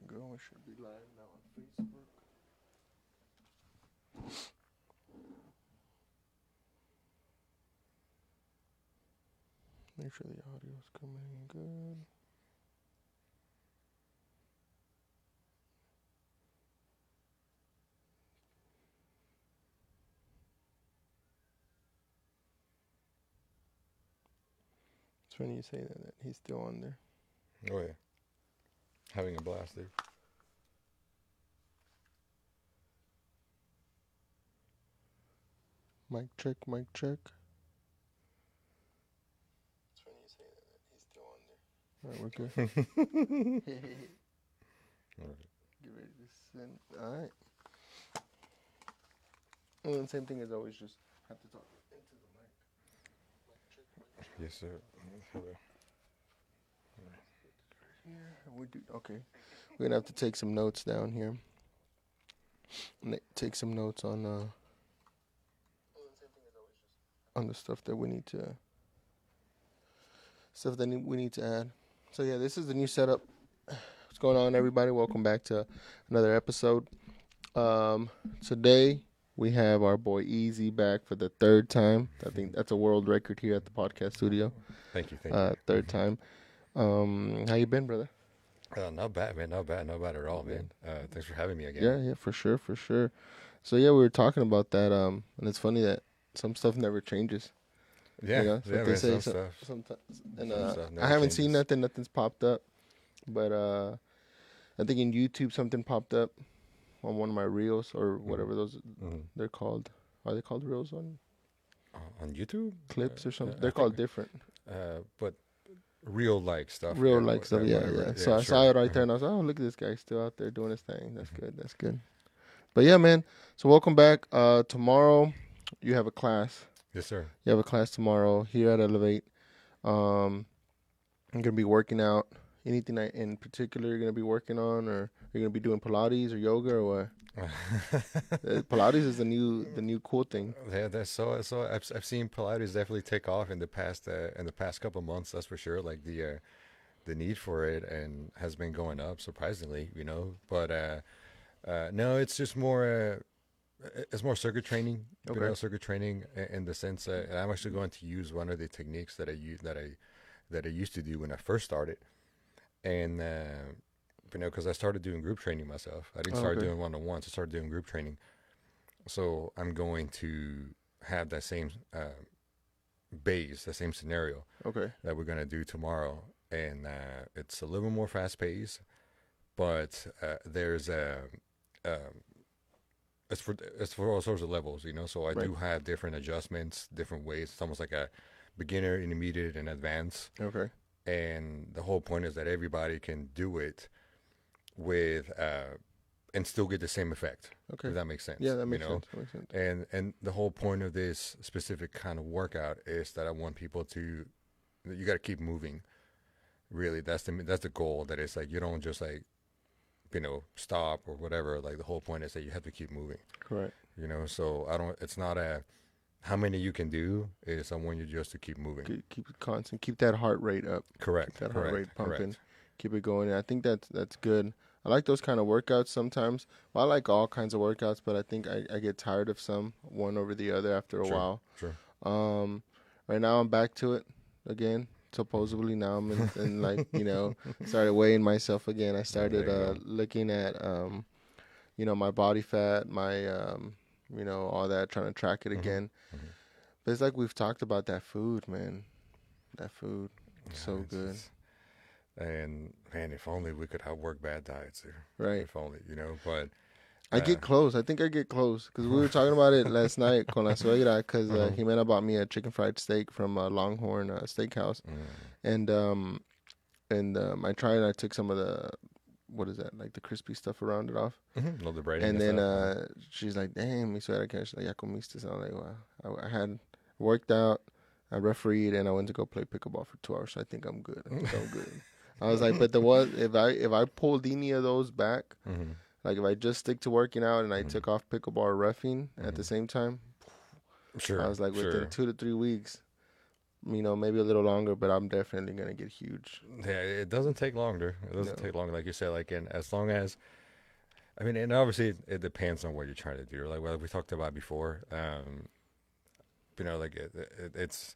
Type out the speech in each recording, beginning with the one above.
go. We should be live now on Facebook. Make sure the audio is coming in good. It's funny you say that he's still on there. Oh, yeah. Having a blast, dude. Mic check, mic check. It's funny you say that he's still on there. Alright, we're good. All right. Get ready to send. Alright. And then same thing as always, just have to talk into the mic. Mic check, mic check. Yes, sir. Here we do. Okay, we're gonna have to take some notes down here. Take some notes on the stuff that we need to add. So yeah, this is the new setup. What's going on, everybody? Welcome back to another episode. Today we have our boy Eze back for the third time. I think that's a world record here at the podcast studio. Thank you. Third time. How you been, brother? Not bad, man. Not bad at all, man. Thanks for having me again. Yeah, for sure. So yeah, we were talking about that. And it's funny that some stuff never changes. Yeah, That's what they say sometimes. And I haven't seen nothing. Nothing's popped up. But I think in YouTube something popped up on one of my reels or whatever those they're called. Are they called reels on YouTube? Clips or something? They're called different. But real like stuff. Yeah. So I sure. saw it right there and I was like, oh, look at this guy still out there doing his thing. That's good. But yeah, man. So welcome back. Tomorrow you have a class. Yes, sir. You have a class tomorrow here at Elevate. I'm gonna be working out. Anything in particular you're gonna be working on, or you're gonna be doing Pilates or yoga or what? Pilates is the new cool thing. Yeah, that's so. I've seen Pilates definitely take off in the past couple of months. That's for sure. Like the need for it and has been going up surprisingly. But no, it's just more. It's more circuit training. Okay. Circuit training in the sense that I'm actually going to use one of the techniques that I used to do when I first started, and because I started doing group training myself. I didn't start doing one-on-ones. I started doing group training. So I'm going to have that same base, the same scenario that we're going to do tomorrow. And it's a little more fast-paced, but there's it's for all sorts of levels, So I do have different adjustments, different ways. It's almost like a beginner, intermediate, and advanced. Okay. And the whole point is that everybody can do it with and still get the same effect. Okay. If that makes sense. Yeah, that makes sense. And the whole point of this specific kind of workout is that I want people to, you got to keep moving. Really, that's the goal. That it's like you don't just like, stop or whatever. Like the whole point is that you have to keep moving. Correct. So it's not how many you can do. It's I want you just to keep moving. Keep it constant. Keep that heart rate up. Correct. Keep that heart rate pumping. Correct. Keep it going. And I think that's good. I like those kind of workouts sometimes. Well, I like all kinds of workouts, but I think I get tired of one over the other after a while. Sure. Right now I'm back to it again. Supposedly now I'm in started weighing myself again. I started looking at my body fat, my all that, trying to track it again. Mm-hmm. But it's like we've talked about that food, man. That food, so good. And man, if only we could outwork bad diets here. Right. If only, but I get close. I think I get close because we were talking about it last night con la suegra because Jimena bought me a chicken fried steak from Longhorn Steakhouse, and I tried and I took some of the what is that, like the crispy stuff around it off. Love the breading. And then she's like, "Damn, mi suegra que ya comiste." So I'm like, "Wow." I had worked out, I refereed, and I went to go play pickleball for 2 hours. So I think I'm good. I was like, but if I pulled any of those back. Like if I just stick to working out and I took off pickleball or roughing at the same time, sure, I was like within 2 to 3 weeks, maybe a little longer, but I'm definitely gonna get huge. Yeah, it doesn't take longer. It doesn't No. take long, like you said. Like, and as long as I mean, and obviously it depends on what you're trying to do. Like what we talked about before. Like it's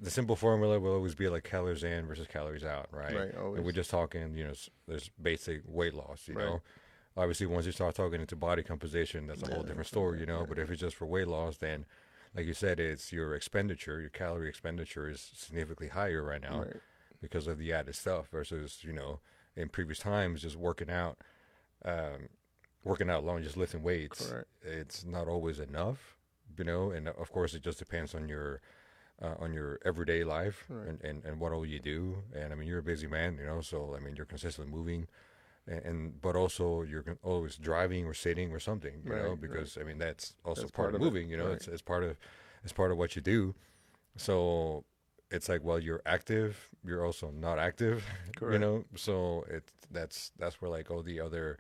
the simple formula will always be like calories in versus calories out, right? Right. And Always. we're just talking, there's basic weight loss, Right. Obviously, once you start talking into body composition, that's a whole different story, Right. But if it's just for weight loss, then, like you said, it's your expenditure, your calorie expenditure is significantly higher right now Right. because of the added stuff versus, in previous times, just um, working out alone, just lifting weights. Correct. It's not always enough, and of course, it just depends on your everyday life Right. and what all you do. And I mean, you're a busy man, so I mean, you're consistently moving, but also you're always driving or sitting or something, Right. because I mean that's also That's part part of of it. moving. Right. It's part of what you do. So it's like, while you're active, you're also not active, Correct. So that's where like all the other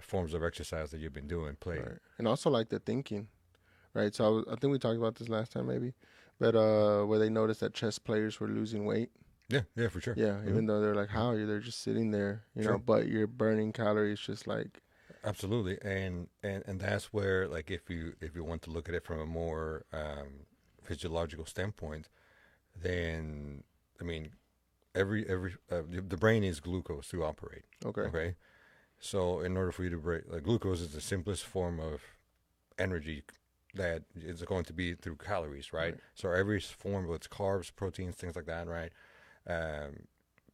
forms of exercise that you've been doing play. Right. And also like the thinking. Right. So I think we talked about this last time, maybe, but where they noticed that chess players were losing weight. Yeah, for sure. Yeah, Mm-hmm. even though they're like, how they're just sitting there, Sure. but you're burning calories just like. Absolutely, and that's where, like, if you want to look at it from a more physiological standpoint, then I mean, every the brain needs glucose to operate. Okay. Okay, so in order for you to break, like, glucose is the simplest form of energy that is going to be through calories, right? Right. So every form of its carbs, proteins, things like that, right?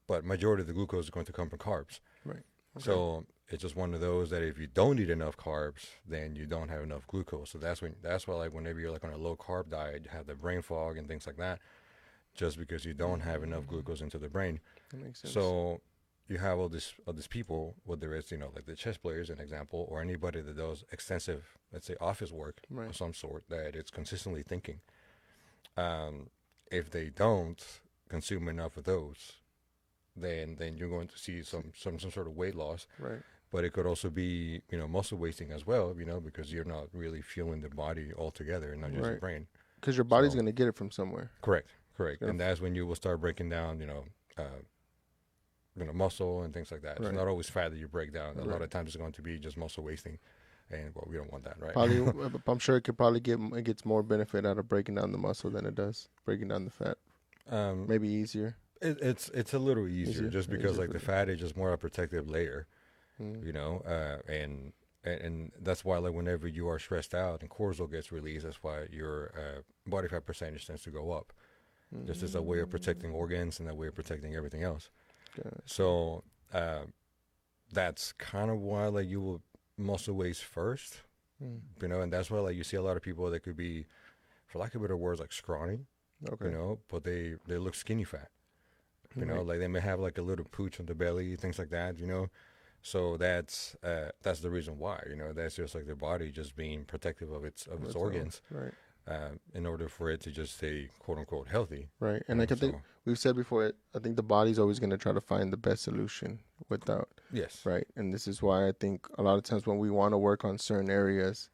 But majority of the glucose is going to come from carbs. Right. Okay. So it's just one of those that if you don't eat enough carbs, then you don't have enough glucose. So that's why, like, whenever you're like on a low carb diet, you have the brain fog and things like that, just because you don't have enough glucose into the brain. That makes sense. So you have all these people, whether it's like the chess players, an example, or anybody that does extensive, let's say, office work Right. of some sort, that it's consistently thinking. If they don't consume enough of those, then you're going to see some sort of weight loss. Right. But it could also be, muscle wasting as well, because you're not really fueling the body altogether, and not just the Right. brain. Because your body's So- going to get it from somewhere. Correct. Yeah. And that's when you will start breaking down, muscle and things like that. Right. It's not always fat that you break down. A lot Right. of times it's going to be just muscle wasting, and we don't want that, right? Probably, I'm sure it could probably it gets more benefit out of breaking down the muscle than it does breaking down the fat. Maybe easier. It's a little easier, just because, Easier like, for the the- fat is just more a protective layer, and that's why, like, whenever you are stressed out and cortisol gets released, that's why your body fat percentage tends to go up, just as a way of protecting organs and a way of protecting everything else. Gotcha. So that's kind of why, like, you will muscle waste first, and that's why, like, you see a lot of people that could be, for lack of better words, like scrawny, Okay. but they look skinny fat. Right. Like, they may have like a little pooch on the belly, things like that, So that's the reason why, that's just like their body just being protective of its That's organs, all. Right. in order for it to just stay, quote unquote, healthy. Right. And like I think we've said before, I think the body's always going to try to find the best solution without. Yes. Right. And this is why I think a lot of times when we want to work on certain areas,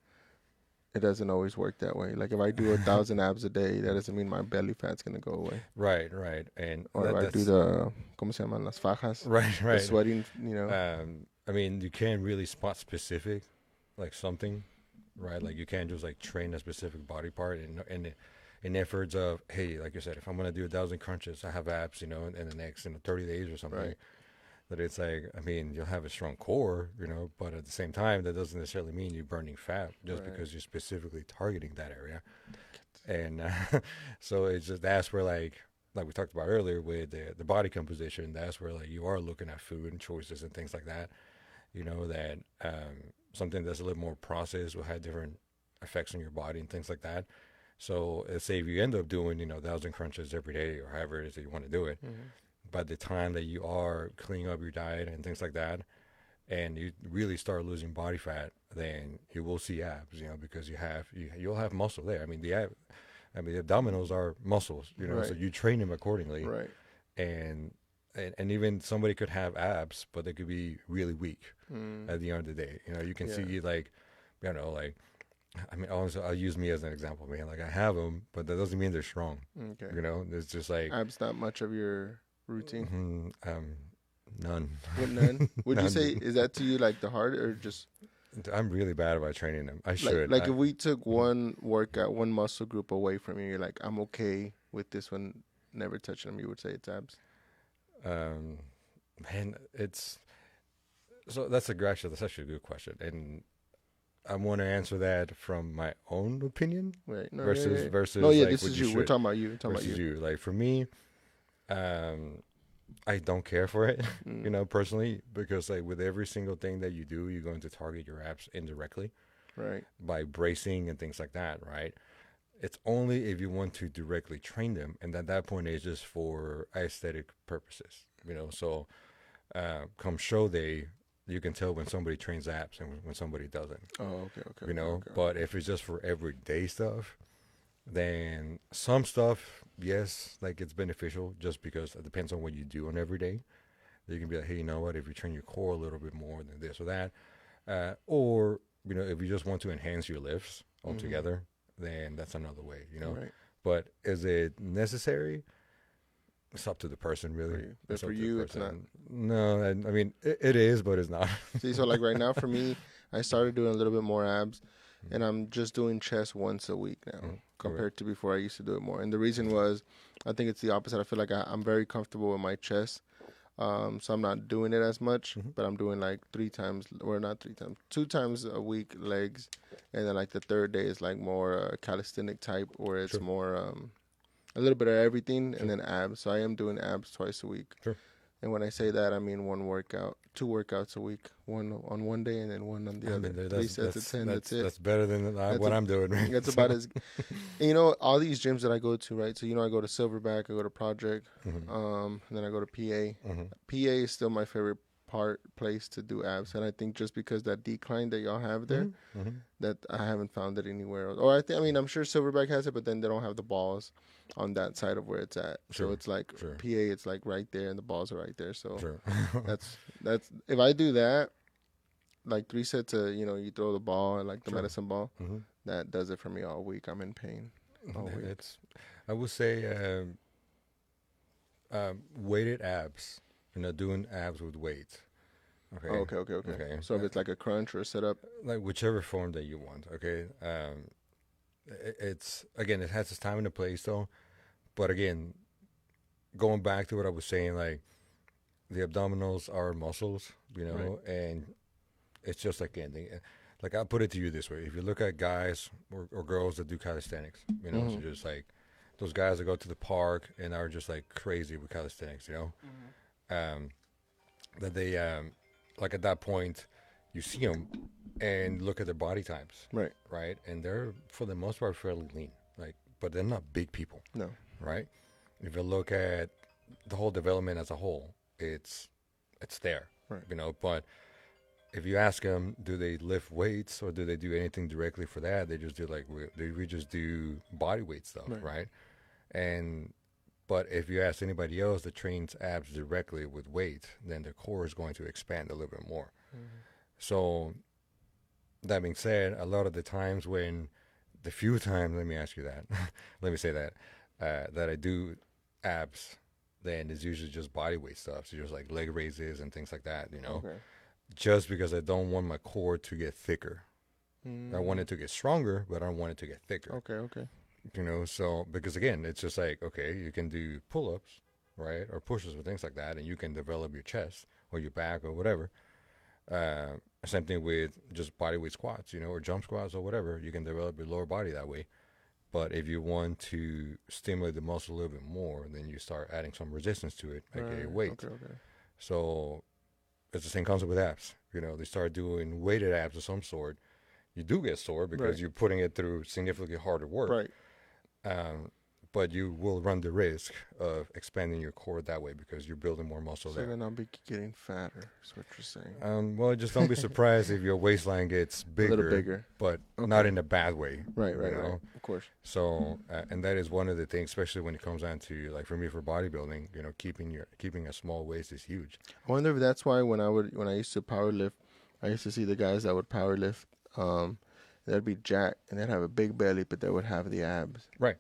it doesn't always work that way. Like if I do 1,000 abs a day, that doesn't mean my belly fat's going to go away. Right. And Or if I do the, ¿cómo se llaman? Las fajas. right. The sweating, I mean, you can't really spot specific, like, something, right? Like, you can't just, like, train a specific body part in efforts of, hey, like you said, if I'm gonna do 1,000 crunches, I have abs, in the next 30 days or something. Right. But it's like, I mean, you'll have a strong core, but at the same time, that doesn't necessarily mean you're burning fat just Right. because you're specifically targeting that area. And so it's just, that's where, like we talked about earlier with the body composition, that's where, like, you are looking at food and choices and things like that. That something that's a little more processed will have different effects on your body and things like that. So let's say if you end up doing, 1,000 crunches every day, or however it is that you want to do it, by the time that you are cleaning up your diet and things like that, and you really start losing body fat, then you will see abs, because you'll have muscle there. I mean, the abdominals are muscles, Right. so you train them accordingly. Right. And even somebody could have abs, but they could be really weak at the end of the day. You can Yeah. see, like, like I mean, also, I'll use me as an example, man. Like I have them, but that doesn't mean they're strong. Okay. You know, it's just like Abs not much of your routine. none, What none? Would you none. say is that to you like the hard or just I'm really bad about training them. I like should. like if we took one workout, one muscle group away from you, you're like, I'm okay with this one, never touching them. You would say it's abs. Um, man, it's so that's that's actually a good question, and I want to answer that from my own opinion Right? No, yeah, versus yeah. No, versus yeah. like This what is you you. We're should talking about you. We're talking about versus you. you. Like for me, um, I don't care for it, Mm, personally, because like with every single thing that you do, you're going to target your abs indirectly right. by bracing and things like that, right? It's only if you want to directly train them, and at that point, it's just for aesthetic purposes, So, come show day, you can tell when somebody trains abs and when somebody doesn't, Oh, okay, okay, okay, okay. But if it's just for everyday stuff, then some stuff, yes, like it's beneficial just because it depends on what you do on every day. You can be like, hey, you know what? If you train your core a little bit more than this or that, or if you just want to enhance your lifts altogether, then that's another way. Right. But is it necessary? It's up to the person, For really. you, but It's for up to the you, it's not. person. No, I mean it is, but it's not. See, so like right now for me, I started doing a little bit more abs, and I'm just doing chest once a week now Okay. compared to before I used to do it more. And the reason was, I think it's the opposite. I feel like I'm very comfortable with my chest, so I'm not doing it as much, Mhm. but I'm doing like 3 times, or not 3 times, 2 times a week legs, and then like the third day is like more calisthenic type, where it's Sure. more a little bit of everything, Sure. and then abs. So I am doing abs twice a week. Sure. And when I say that, I mean one workout, 2 workouts a week, one on one day and then one on the I other. mean, 3 sets of 10. That's it. that's better than That's what I'm doing, right? that's So, about as. And all these gyms that I go to, right? So I go to Silverback, I go to Project, mhm, and then I go to PA. mhm, PA is still my favorite place to do abs, and I think just because that decline that y'all have there, mhm, mhm. that I haven't found it anywhere else. Or I mean, I'm sure Silverback has it, but then they don't have the balls on that side of where it's at. So Sure. it's like Sure. PA, it's like right there, and the balls are right there. So Sure. that's if I do that, like 3 sets of you throw the ball and like the Sure. medicine ball, Mhm. that does it for me all week. I'm in pain all week. It's, I would say, weighted abs. Doing abs with weights. Okay. Oh, okay. Okay. So if it's like a crunch or a sit up, Like whichever form that you want. Okay. It's again, it has its time and a place though. But again, going back to what I was saying, like the abdominals are muscles, and it's just like anything. Like I'll put it to you this way: if you look at guys or girls that do calisthenics, so just like those guys that go to the park and are just like crazy with calisthenics, that they like at that point you see them and look at their body types, right? right, and they're for the most part fairly lean, like, but they're not big people, No, right? If you look at the whole development as a whole, it's there, right. But if you ask them, do they lift weights or do they do anything directly for that? They just do like we just do body weight stuff, right? And but if you ask anybody else that trains abs directly with weight, then their core is going to expand a little bit more. So that being said, a lot of the times the few times, let me ask you that, let me say that I do abs, then it's usually just body weight stuff. So just like leg raises and things like that, Okay. just because I don't want my core to get thicker. I want it to get stronger, but I don't want it to get thicker. Okay. So because again, it's just like, okay, you can do pull-ups, right, or pushes or things like that, and you can develop your chest or your back or whatever. Same thing with just body weight squats, or jump squats or whatever. You can develop your lower body that way. But if you want to stimulate the muscle a little bit more, then you start adding some resistance to it, aka weight. Okay. So it's the same concept with abs. They start doing weighted abs of some sort. You do get sore because you're putting it through significantly harder work. Right. But you will run the risk of expanding your core that way because you're building more muscle So there. then I'll be getting fatter. Is what you're saying. Well, just don't be surprised if your waistline gets bigger, A little bigger, but not in a bad way. Right. Of course. So, and that is one of the things, especially when it comes down to, like, for me, for bodybuilding, keeping a small waist is huge. I wonder if that's why when I used to power lift, I used to see the guys that would power lift, and They'd be jacked and they'd have a big belly, but they would have the abs. Right.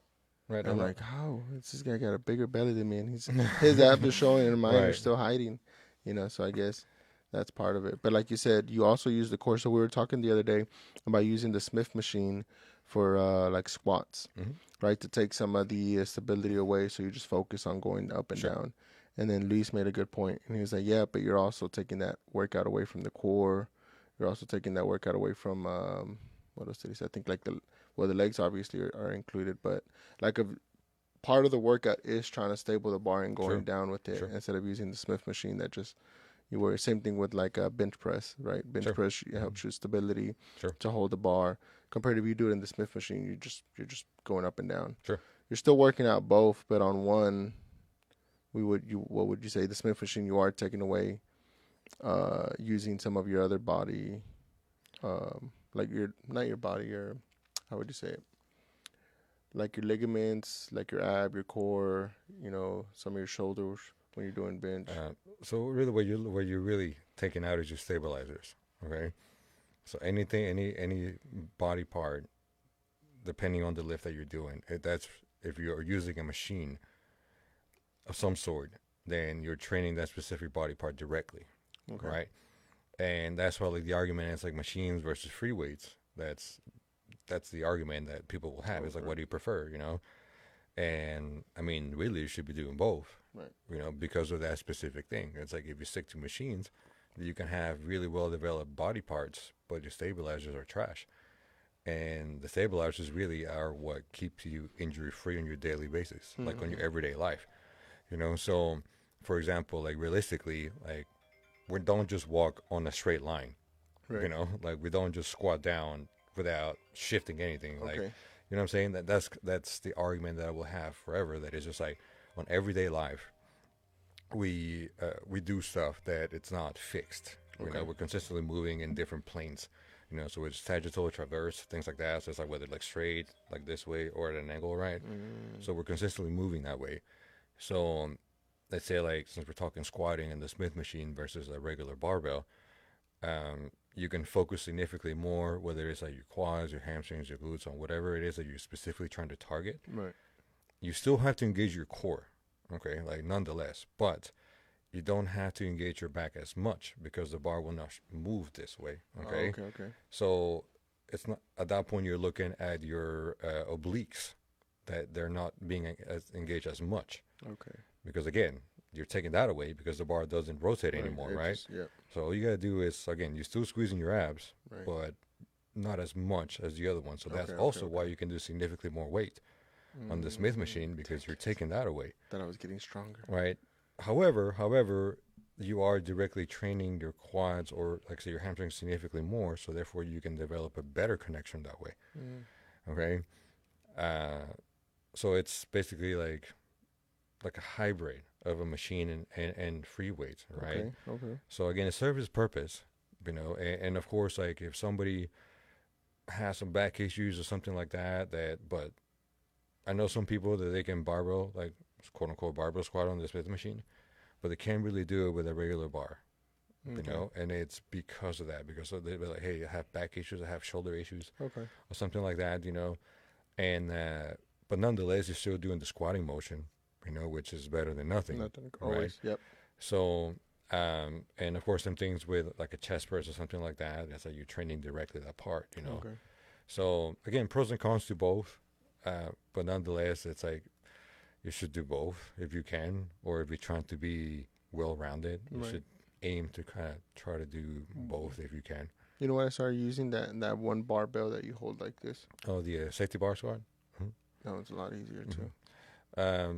Right. And I'm like, how? This guy got a bigger belly than me, and his abs are showing, and mine are Right. still hiding. So I guess that's part of it. But like you said, you also use the core. So we were talking the other day about using the Smith machine for like squats, Mm-hmm. right? To take some of the stability away, so you just focus on going up and Sure. down. And then Luis made a good point, and he was like, "Yeah, but you're also taking that workout away from the core. You're also taking that workout away from what else did he say? I think like the legs obviously are included, but like a part of the workout is trying to stable the bar and going down with it instead of using the Smith machine that just you were. Same thing with like a bench press, right? Bench press helps you stability to hold the bar. Compared to if you do it in the Smith machine, you're just going up and down. Sure. You're still working out both, but on one, what would you say? The Smith machine, you are taking away using some of your other body, like not your body, your how would you say it? Like your ligaments, like your ab, your core, some of your shoulders when you're doing bench. So really, what you're really taking out is your stabilizers. Okay. So any body part, depending on the lift that you're doing, that's if you're using a machine of some sort, then you're training that specific body part directly. Okay. Right. And that's why like the argument is like machines versus free weights. That's the argument that people will have. It's like, what do you prefer, And I mean, really, you should be doing both, right? Because of that specific thing. It's like if you stick to machines, you can have really well-developed body parts, but your stabilizers are trash. And the stabilizers really are what keeps you injury-free on your daily basis, like on your everyday life, So, for example, like realistically, like we don't just walk on a straight line, right. Like we don't just squat down without shifting anything. Like, you know what I'm saying? That's the argument that I will have forever. That is just like on everyday life, we do stuff that it's not fixed. We're consistently moving in different planes. So it's sagittal, traverse, things like that. So it's like whether like straight, like this way, or at an angle, right? So we're consistently moving that way. So let's say like since we're talking squatting and the Smith machine versus a regular barbell, you can focus significantly more, whether it's like your quads, your hamstrings, your glutes, on whatever it is that you're specifically trying to target. Right. You still have to engage your core, like nonetheless, but you don't have to engage your back as much because the bar will not move this way. Okay. So it's not at that point you're looking at your obliques that they're not being engaged as much. Okay. Because again, you're taking that away because the bar doesn't rotate anymore, right? So all you got to do is, again, you're still squeezing your abs, but not as much as the other one. So that's also why you can do significantly more weight on the Smith machine because you're taking that away. Then I was getting stronger. Right. However, you are directly training your quads or, like say, your hamstrings significantly more. So therefore, you can develop a better connection that way. Okay. So it's basically like a hybrid of a machine and free weights, right? Okay. So again, it serves its purpose, and of course, like if somebody has some back issues or something like that, but I know some people that they can barbell, like quote unquote barbell squat on the Smith machine, but they can't really do it with a regular bar, and it's because of that, because they'll be like, hey, I have back issues, I have shoulder issues, or something like that, and but nonetheless, you're still doing the squatting motion, which is better than nothing. Always, right? Yep. So, and of course, some things with like a chest press or something like that, that's like you're training directly that part, So again, pros and cons to both, but nonetheless, it's like you should do both if you can, or if you're trying to be well-rounded, you should aim to kind of try to do both if you can. You know what? I started using that one barbell that you hold like this. Oh, the safety bar squat. No, it's a lot easier too. I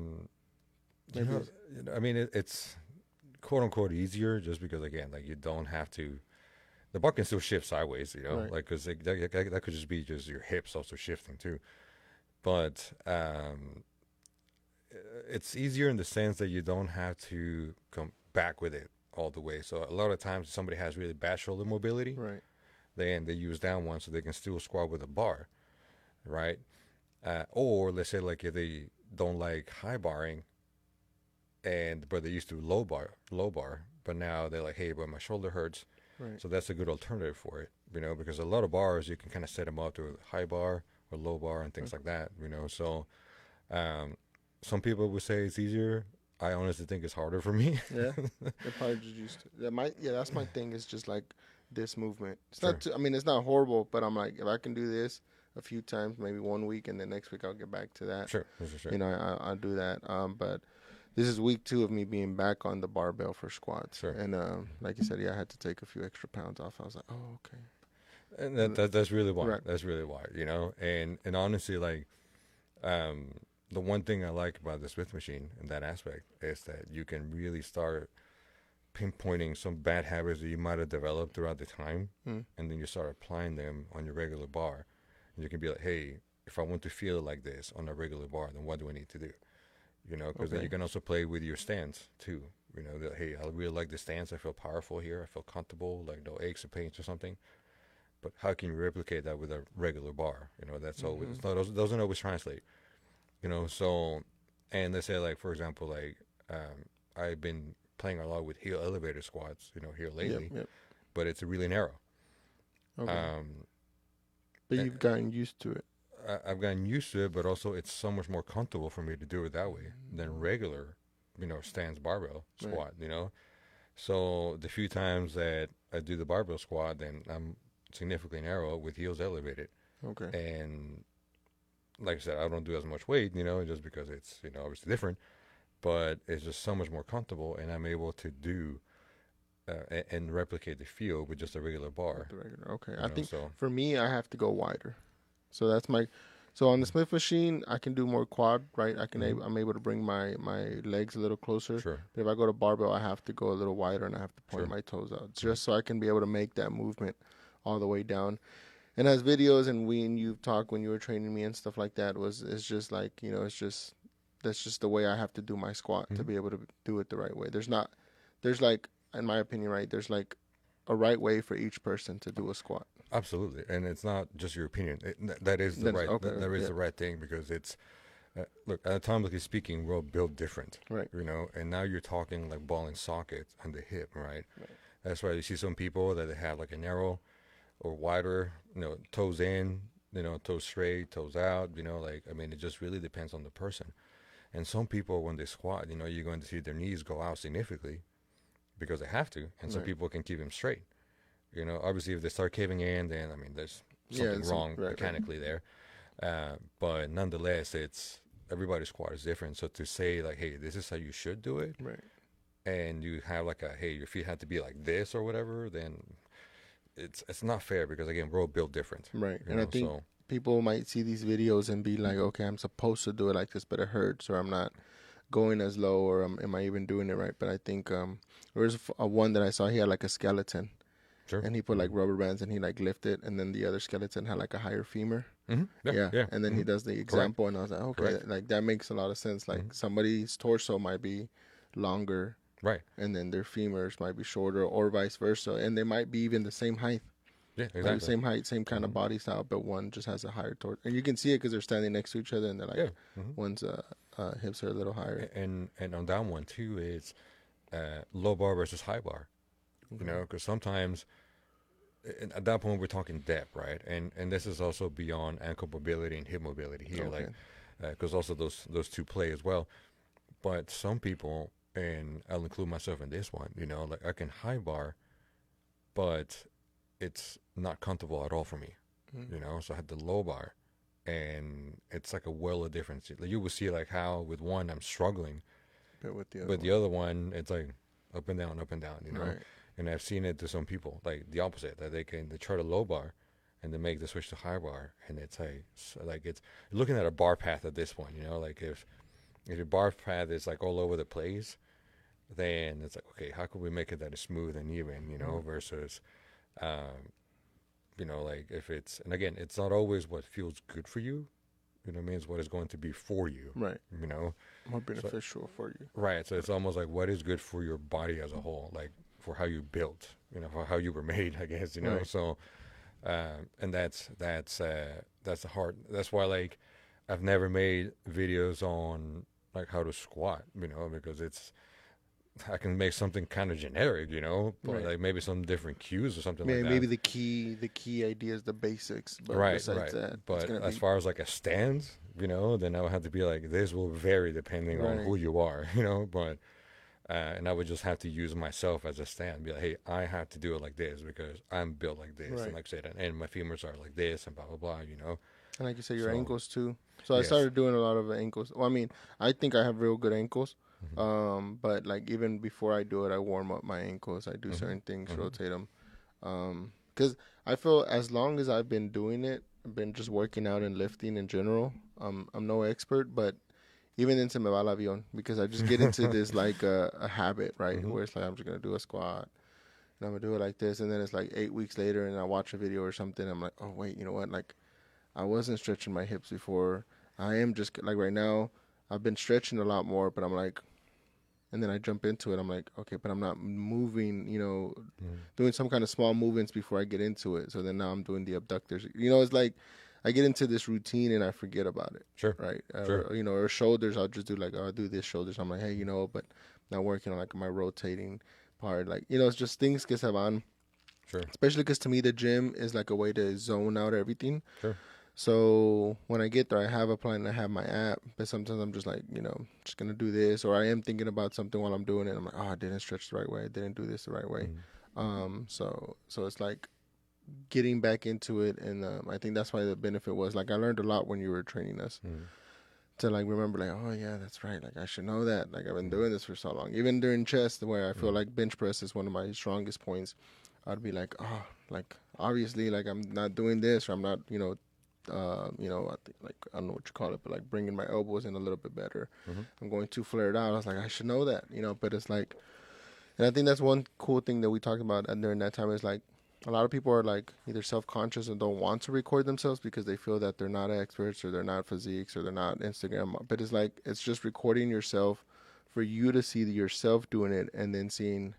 mean, it's quote unquote easier just because, again, like you don't have to, the bar can still shift sideways, like, cause that could just be just your hips also shifting too. But, it's easier in the sense that you don't have to come back with it all the way. So a lot of times if somebody has really bad shoulder mobility, they use that one so they can still squat with a bar, right? Or let's say like if they don't like high barring, but they used to low bar, but now they're like, hey, but my shoulder hurts. Right. So that's a good alternative for it, because a lot of bars you can kind of set them up to a high bar or low bar and things like that, So um, some people would say it's easier. I honestly think it's harder for me. Yeah. They're probably just used to. That's my thing. Is just like this movement. It's Sure. not. I mean, it's not horrible, but I'm like, if I can do this a few times, maybe 1 week, and then next week I'll get back to that. Sure. I'll do that. But this is week 2 of me being back on the barbell for squats. Sure. And like you said, I had to take a few extra pounds off. I was like, oh, okay. And that's really why. Right. That's really why, And honestly, like, the one thing I like about the Smith machine in that aspect is that you can really start pinpointing some bad habits that you might have developed throughout the time, and then you start applying them on your regular bar. And you can be like, hey, if I want to feel like this on a regular bar, then what do I need to do? Because then you can also play with your stance too. That, hey, I really like the stance. I feel powerful here. I feel comfortable, like no aches or pains or something. But how can you replicate that with a regular bar? That's always, doesn't always translate. So, and they say, like, for example, like, I've been playing a lot with heel elevator squats, here lately, Yep. but it's really narrow. Okay. But you've gotten used to it. I've gotten used to it, but also it's so much more comfortable for me to do it that way than regular, stance barbell squat, So the few times that I do the barbell squat, then I'm significantly narrow with heels elevated. Okay. And like I said, I don't do as much weight, just because it's, obviously different, but it's just so much more comfortable, and I'm able to do and replicate the feel with just a regular bar. The regular. Okay. I think for me, I have to go wider. So that's so on the Smith machine, I can do more quad, right? I'm able to bring my legs a little closer. Sure. But if I go to barbell, I have to go a little wider, and I have to point my toes out, just so I can be able to make that movement all the way down. And as videos and you've talked when you were training me and stuff like that, it's just like, that's just the way I have to do my squat to be able to do it the right way. There's like, in my opinion, right, there's like a right way for each person to do a squat. Absolutely. And it's not just your opinion. That is the right thing, because it's, look, anatomically speaking, we're all built different. Right. And now you're talking like ball and socket on the hip, right? That's why you see some people that they have like a narrow or wider, toes in, toes straight, toes out, it just really depends on the person. And some people, when they squat, you're going to see their knees go out significantly because they have to. And some people can keep them straight. Obviously, if they start caving in, then, there's something wrong mechanically there. But nonetheless, everybody's squat is different. So to say, like, hey, this is how you should do it, right, and you have like hey, your feet have to be like this or whatever, then it's not fair, because, again, we're all built different. Right. And I think people might see these videos and be like, okay, I'm supposed to do it like this, but it hurts, or I'm not going as low, or am I even doing it right? But I think there was a one that I saw, he had like a skeleton. Sure. And he put like rubber bands and he like lifted, and then the other skeleton had like a higher femur. Mm-hmm. Yeah. And then he does the example, and I was like, okay, like that makes a lot of sense. Like somebody's torso might be longer, right, and then their femurs might be shorter, or vice versa, and they might be even the same height. Yeah, exactly. Like the same height, same kind of body style, but one just has a higher torso, and you can see it because they're standing next to each other, and they're like, one's hips are a little higher. And on that one too, it's low bar versus high bar. Because sometimes at that point we're talking depth, right? And this is also beyond ankle mobility and hip mobility here, like because also those two play as well. But some people, and I'll include myself in this one, like I can high bar, but it's not comfortable at all for me, So I had the low bar, and it's like a world of difference. Like you will see like how with one I'm struggling, but with the other one it's like up and down, Right. And I've seen it to some people, like the opposite, that they try to low bar, and they make the switch to high bar, and it's like it's looking at a bar path at this point, like if your bar path is like all over the place, then it's like, okay, how can we make it that it's smooth and even, versus, like if it's, and again, it's not always what feels good for you, it's what is going to be for you, right? More beneficial for you, right? So it's almost like what is good for your body as a whole, like for how you built, for how you were made, I guess, Right. So, and that's the hard. That's why, like, I've never made videos on like how to squat, because it's I can make something kind of generic, but Right. like maybe some different cues or something like Maybe, that. maybe the key ideas, the basics, but Right, besides right. that, it's But gonna as be far as like a stand, then I would have to be like, this will vary depending on right. who you are, but and I would just have to use myself as a stand. Be like, hey, I have to do it like this because I'm built like this, and Right. like I said, and my femurs are like this, and blah blah blah. And like you said, your So ankles too. So I yes. started doing a lot of ankles. Well, I mean, I think I have real good ankles. Hmm. But like even before I do it, I warm up my ankles. I do Hmm. certain things, Hmm. rotate them. Because I feel as long as I've been doing it, I've been just working out and lifting in general. I'm no expert, but even into me va el avión because I just get into this like a habit, right? Hmm. Where it's like I'm just gonna do a squat and I'm gonna do it like this, and then it's like 8 weeks later, and I watch a video or something. I'm like, oh wait, you know what? Like I wasn't stretching my hips before. I am just like right now. I've been stretching a lot more, but I'm like, and then I jump into it. I'm like, okay, but I'm not moving, doing some kind of small movements before I get into it. So then now I'm doing the abductors. It's like I get into this routine and I forget about it, Sure, right? sure. Or shoulders, I'll just do like, oh, I'll do this shoulders. I'm like, hey, but not working on like my rotating part. Like, it's just things que se van. Sure, Especially because to me, the gym is like a way to zone out everything. sure. So when I get there, I have a plan. I have my app, but sometimes I'm just like, just gonna do this, or I am thinking about something while I'm doing it. I'm like, oh, I didn't stretch the right way. I didn't do this the right way. Mm. So it's like getting back into it, and I think that's why the benefit was like I learned a lot when you were training us Mm. to like remember like, oh yeah, that's right. Like I should know that. Like I've been Mm. doing this for so long. Even during chest, where I feel Mm. like bench press is one of my strongest points, I'd be like, oh, like obviously, like I'm not doing this, or I'm not, I think like I don't know what you call it, but like bringing my elbows in a little bit better. Mhm. I'm going too flared out. I was like, I should know that, but it's like, and I think that's one cool thing that we talked about during that time is like a lot of people are like either self-conscious and don't want to record themselves because they feel that they're not experts or they're not physiques or they're not Instagram. But it's like it's just recording yourself for you to see yourself doing it and then seeing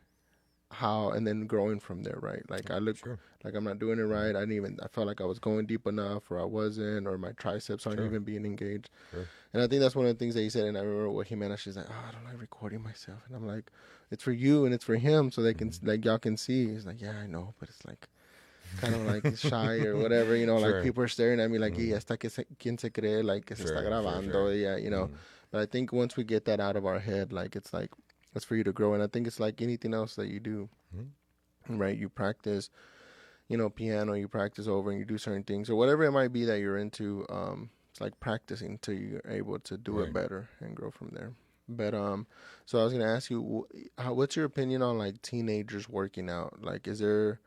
how and then growing from there, right? Like I look Sure. like I'm not doing it right. Mhm. I felt like I was going deep enough or I wasn't, or my triceps aren't Sure. even being engaged. Sure. And I think that's one of the things that he said. And I remember what he meant. She's like, oh, I don't like recording myself. And I'm like, it's for you and it's for him so they can, Mhm. like, y'all can see. He's like, yeah, I know, but it's like kind of like shy or whatever, like Sure. people are staring at me like, y Mhm. esta quien se cree, like, que se está Sure. Sure. grabando, Sure. yeah, Mm. But I think once we get that out of our head, like, it's for you to grow. And I think it's like anything else that you do, Mhm. right? You practice, piano, you practice over and you do certain things or whatever it might be that you're into. It's like practicing till you're able to do it Right. better and grow from there. But so I was gonna ask you, what's your opinion on like teenagers working out? Like, is there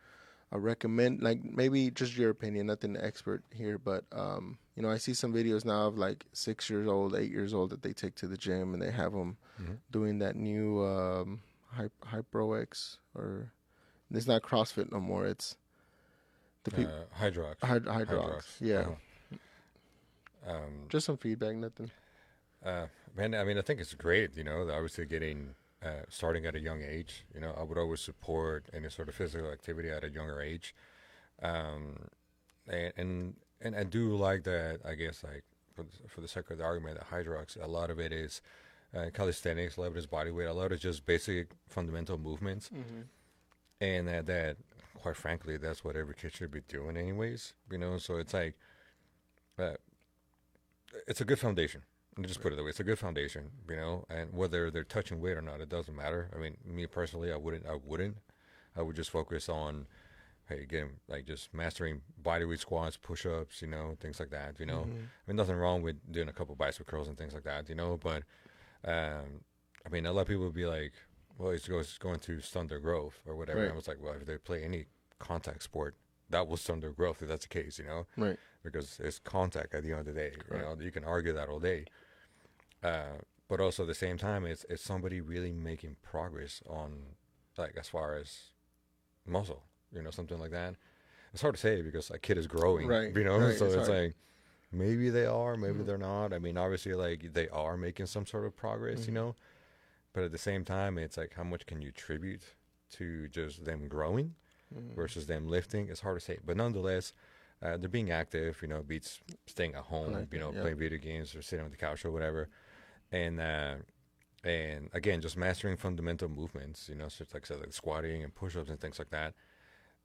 a recommend, like maybe just your opinion, nothing expert here, but I see some videos now of like 6 years old, 8 years old that they take to the gym and they have them Mhm. doing that new HyperX, or it's not CrossFit no more. It's the Hydrox. Hydrox. Yeah. Uh-huh. Um, Just some feedback, nothing. uh, Man, I mean, I think it's great, obviously getting, starting at a young age. I would always support any sort of physical activity at a younger age. Um, and I do like that, I guess, like, for the sake of the argument, that Hydrox, a lot of it is calisthenics, a lot of it is body weight, a lot of it is just basic fundamental movements. Mm-hmm. And quite frankly, that's what every kid should be doing anyways, so it's like, uh, it's a good foundation. Let me just put it that way. It's a good foundation, and whether they're touching weight or not, it doesn't matter. I mean, me personally, I wouldn't. I would just focus on, hey, again, like just mastering body weight squats, push-ups, things like that, Mm-hmm. I mean, nothing wrong with doing a couple bicep curls and things like that, but, I mean, a lot of people would be like, well, it's going to stunt their growth or whatever. Right. And I was like, well, if they play any contact sport, that will stunt their growth if that's the case, Right. because it's contact at the end of the day. Correct. You can argue that all day. But also at the same time, it's somebody really making progress on, like, as far as muscle, something like that. It's hard to say because a kid is growing, Right. Right. so it's hard. like maybe they are, maybe Mhm. they're not. I mean, obviously, like they are making some sort of progress, Mhm. but at the same time, it's like how much can you attribute to just them growing Mhm. versus them lifting? It's hard to say, but nonetheless, they're being active, beats staying at I home, like that, yeah. playing video games or sitting on the couch or whatever. And And again, just mastering fundamental movements, so it's like, so like squatting and push-ups and things like that,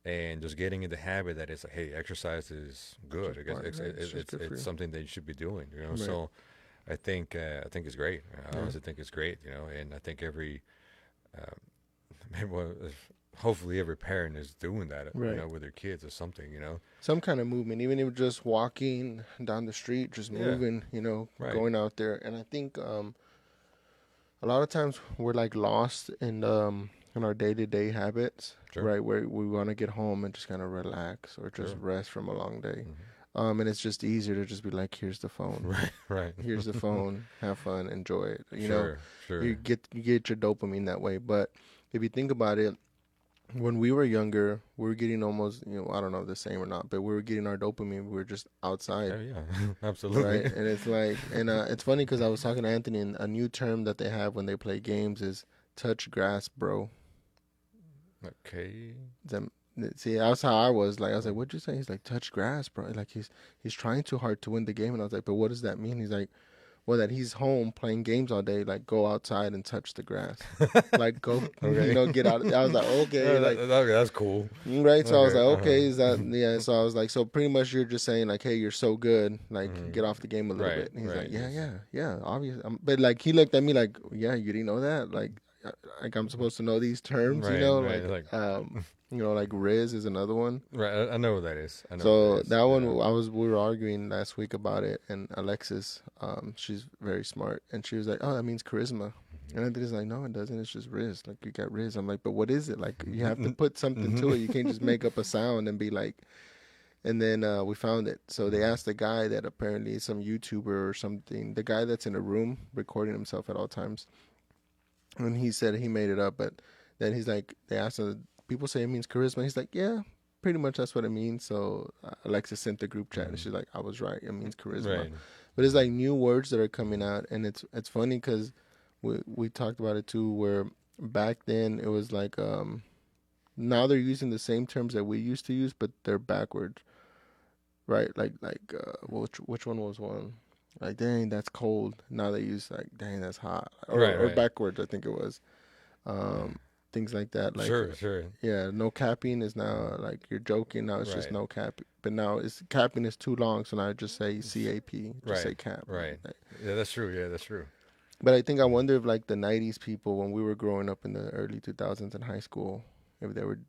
and just getting in the habit that it's like, hey, exercise is good. Just I guess part, right? It's just good for it's you. something that you should be doing. Right. So I think it's great. I Yeah. honestly think it's great. And I think every uh, maybe hopefully every parent is doing that. Right. With their kids or something. Some kind of movement, even if just walking down the street, just Yeah. moving, Right. going out there. And I think a lot of times we're like lost in our day to day habits, Sure. right? Where we want to get home and just kind of relax or just Sure. rest from a long day. Hmm. And it's just easier to just be like, here's the phone. Right. Right. Here's the phone. Have fun. Enjoy it. Sure. You Sure. get your dopamine that way. But if you think about it, when we were younger, we were getting almost, I don't know if the same or not, but we were getting our dopamine. We were just outside, Yeah. Yeah. Absolutely. right? And it's like, and it's funny because I was talking to Anthony, and a new term that they have when they play games is touch grass, bro. Okay. Them, see, that's how I was. Like, I was like, what'd you say? He's like, touch grass, bro. Like he's trying too hard to win the game, and I was like, but what does that mean? He's like, well, that he's home playing games all day. Like, go outside and touch the grass. Like, go, Okay. get out. I was like, okay, Yeah, like. that's cool. Right, so I was Okay. like, Uh-huh. okay, is that yeah? So I was like, so pretty much you're just saying like, hey, you're so good, like get off the game a little Right. bit. And he's Right. like, yeah, Yes. yeah, yeah, obviously. But like he looked at me like, yeah, you didn't know that, uh, like I'm supposed to know these terms, Right. Right. like Like. like Riz is another one. Right. I know what that is. I know what that So is. that one, Yeah. we were arguing last week about it, and Alexis, she's very smart, and she was like, oh, that means charisma. And Anthony's like, no, it doesn't. It's just Riz. Like, you got Riz. I'm like, but what is it? Like, you have to put something to it. You can't just make up a sound and be like. And then we found it. So they asked the guy that apparently is some YouTuber or something, the guy that's in a room recording himself at all times. And he said he made it up, but then he's like, they asked him, people say it means charisma. He's like, yeah, pretty much that's what it means. So Alexis sent the group chat, and she's like, I was right. It means charisma. Right. But it's like new words that are coming out, and it's funny because we talked about it too, where back then it was like now they're using the same terms that we used to use, but they're backwards, right? Which one was one? Like, dang, that's cold. Now they use like, dang, that's hot, Right. or Right. backwards. I think it was things like that. Like, Sure. Sure. yeah, no capping is now like you're joking. Now it's just Right. no cap. But now it's capping is too long, so now I just say CAP, just say Right. cap. Right. Like, Yeah. That's true. Yeah. That's true. but I think I wonder if like the '90s people, when we were growing up in the early 2000s in high school, if they were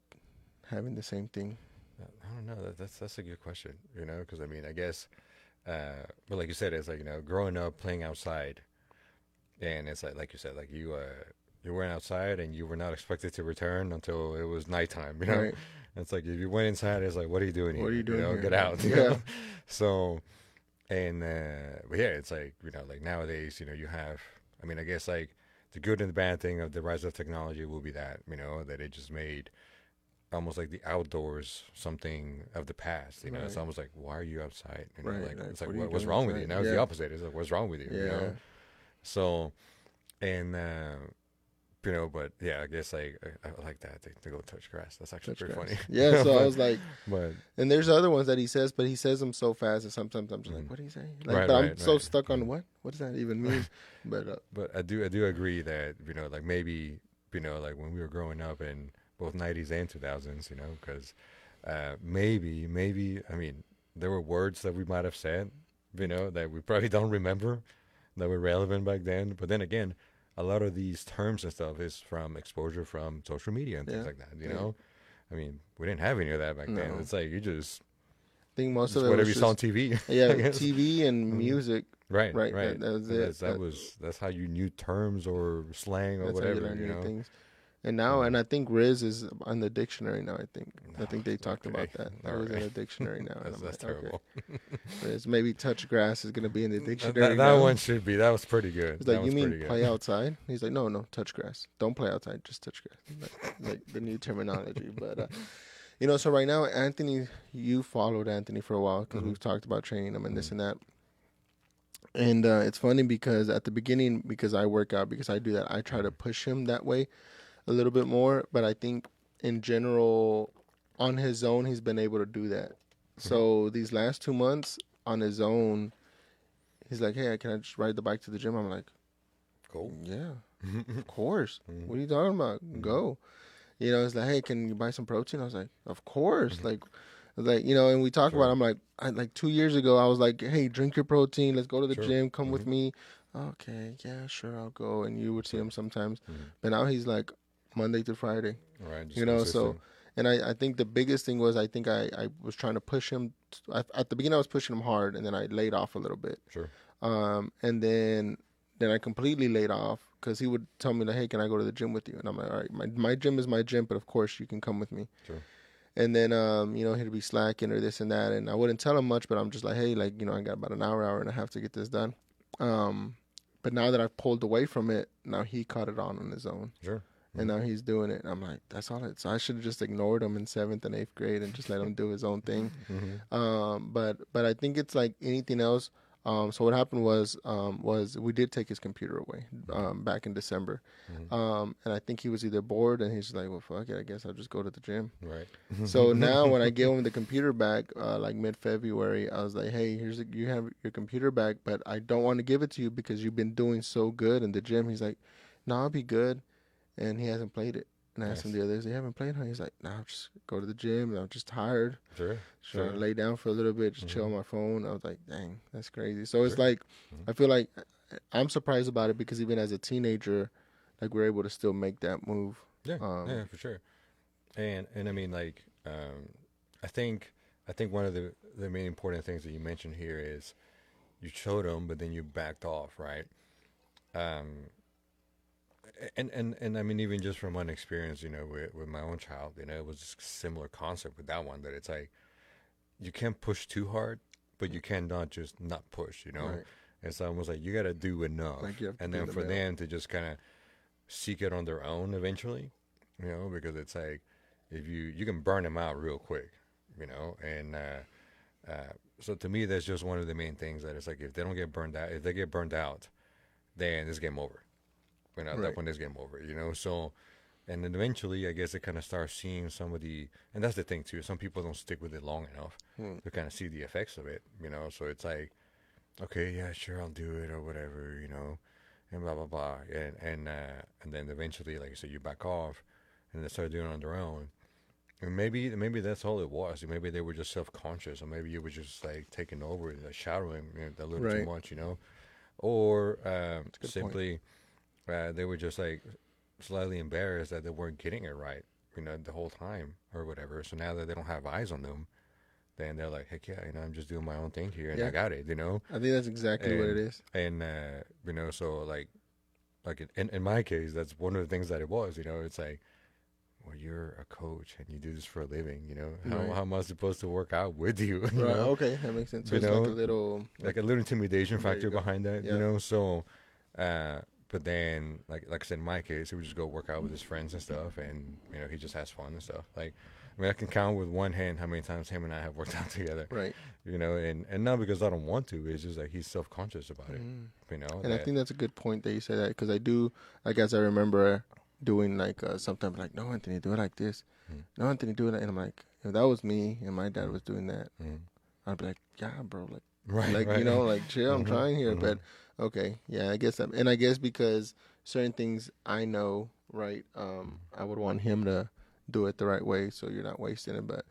having the same thing. I don't know. That's a good question. Because I mean, I guess, but like you said, it's like growing up playing outside, and it's like you said, like you went outside and you were not expected to return until it was nighttime. Right. It's like if you went inside, it's like, what are you doing here? What are you doing here? Get out. Yeah. So, and but yeah, it's like like nowadays, you have. I mean, I guess like the good and the bad thing of the rise of technology will be that that it just made almost like the outdoors something of the past. It's Right. almost like, why are you outside? Right, Like like, it's like what are you what's doing wrong with you? outside? Now it's the Yeah. opposite. It's like, what's wrong with you? Yeah. So, and but yeah, I guess like I like that to go touch grass. That's actually Touch pretty grass. funny. Yeah, so I was like, but and there's other ones that he says, but he says them so fast, and sometimes I'm just like, Mm. what do you say? Like, Right, but I'm right, so right. stuck on what does that even mean? But but I do agree that like maybe like when we were growing up in both '90s and 2000s, because maybe I mean there were words that we might have said, that we probably don't remember that were relevant back then. But then again, a lot of these terms and stuff is from exposure from social media and things Yeah. like that. Yeah. I mean, we didn't have any of that back then. No. It's like you just I think most just of it whatever was you saw on just TV. I yeah, guess. TV and Mhm. music. Right, Right. right. That was And it. that's how you knew terms or slang or That's how you whatever. learn You new know. things. And now, and I think Riz is on the dictionary now. I think they talked Okay. about that. That All was in right. the dictionary now. And That's I'm like, terrible. okay. Riz, maybe touch grass is gonna be in the That, dictionary that now. one should be. That was pretty good. He's That like, you was mean pretty play good. outside? He's like, no, touch grass. Don't play outside, just touch grass. Like the new terminology. But so right now, Anthony, you followed Anthony for a while because Mhm. we've talked about training him and this Mhm. and that. And it's funny because at the beginning, because I work out, because I do that, I try to push him that way a little bit more. But I think in general, on his own, he's been able to do that. So these last 2 months on his own, he's like, hey, can I just ride the bike to the gym? I'm like, Cool. yeah. Of course. What are you talking about? Go. You know, it's like, hey, can you buy some protein? I was like, of course. Like, you know, and we talk about Sure. it, I'm like 2 years ago, I was like, hey, drink your protein. Let's go to the Sure. gym. Come with me. Okay, yeah, sure, I'll go. And you would see Right. him sometimes. Mm-hmm. But now he's like Monday to Friday, Right. you Just know, so. consistent. And I think the biggest thing was I think I was trying to push him. At the beginning, I was pushing him hard, and then I laid off a little bit. Sure. And then I completely laid off because he would tell me like, hey, can I go to the gym with you? And I'm like, all right, my gym is my gym, but of course you can come with me. Sure. And then you know, he'd be slacking or this and that, and I wouldn't tell him much, but I'm just like, hey, like, you know, I got about an hour and a half to get this done. But now that I've pulled away from it, now he caught it on his own. Sure. And now he's doing it. And I'm like, that's all it. So I should have just ignored him in 7th and 8th grade and just let him do his own thing. But I think it's like anything else. So what happened was we did take his computer away back in December, and I think he was either bored and he's like, well, fuck it, I guess I'll just go to the gym. Right. So now when I gave him the computer back, like mid-February, I was like, hey, you have your computer back, but I don't want to give it to you because you've been doing so good in the gym. He's like, no, I'll be good. And he hasn't played it. And I asked him the other day, you haven't played, huh? He's like, nah, just go to the gym. I'm just tired. Sure. Sure. Lay down for a little bit, just chill on my phone. I was like, dang, that's crazy. So it's Sure. like, I feel like I'm surprised about it because even as a teenager, like we're able to still make that move. Yeah. Yeah, for sure. And I mean, like, I think one of the main important things that you mentioned here is you showed them, but then you backed off, right? And I mean, even just from one experience, you know, with my own child, you know, it was a similar concept with that one, that it's like, you can't push too hard, but you cannot just not push, you know? Right. It's almost like you got to do enough. Like you have to and be then in the for middle. them to just kind of seek it on their own eventually, you know, because it's like, if you can burn them out real quick, you know? And so to me, that's just one of the main things, that it's like, if they don't get burned out, if they get burned out, then it's game over. You know, at that point, it's game over, you know? So, and then eventually, I guess, it kind of starts seeing some of the, and that's the thing too, some people don't stick with it long enough to kind of see the effects of it, you know? So it's like, okay, yeah, sure, I'll do it or whatever, you know, and blah, blah, blah. And then eventually, like I said, you back off and they start doing it on their own. And maybe that's all it was. Maybe they were just self-conscious, or maybe it was just like taking over, shadowing, you know, a little too much, you know? Or simply... they were just like slightly embarrassed that they weren't getting it right, you know, the whole time or whatever. So now that they don't have eyes on them, then they're like, heck yeah, you know, I'm just doing my own thing here and I got it, you know. I think that's exactly what it is. And you know, so like in my case, that's one of the things that it was, you know. It's like, well, you're a coach and you do this for a living, you know. How am I supposed to work out with you? You Right. know? Okay, that makes sense. So You it's know, like a little intimidation factor go. behind that, Yeah. you know. So, but then, like I said, in my case, he would just go work out with his friends and stuff, and you know, he just has fun and stuff. Like, I mean, I can count with one hand how many times him and I have worked out together. Right. You know, and not because I don't want to. It's just like he's self-conscious about it. You know. And I think that's a good point that you say that, because I do, like, as I remember doing like sometimes like, no, Anthony, do it like this. No, Anthony, do it. And I'm like, if that was me and my dad was doing that, I'd be like, yeah, bro, like, you know, like, chill, I'm trying here. But okay, yeah, I guess I guess because certain things I know, right, I would want him to do it the right way, so you're not wasting it. But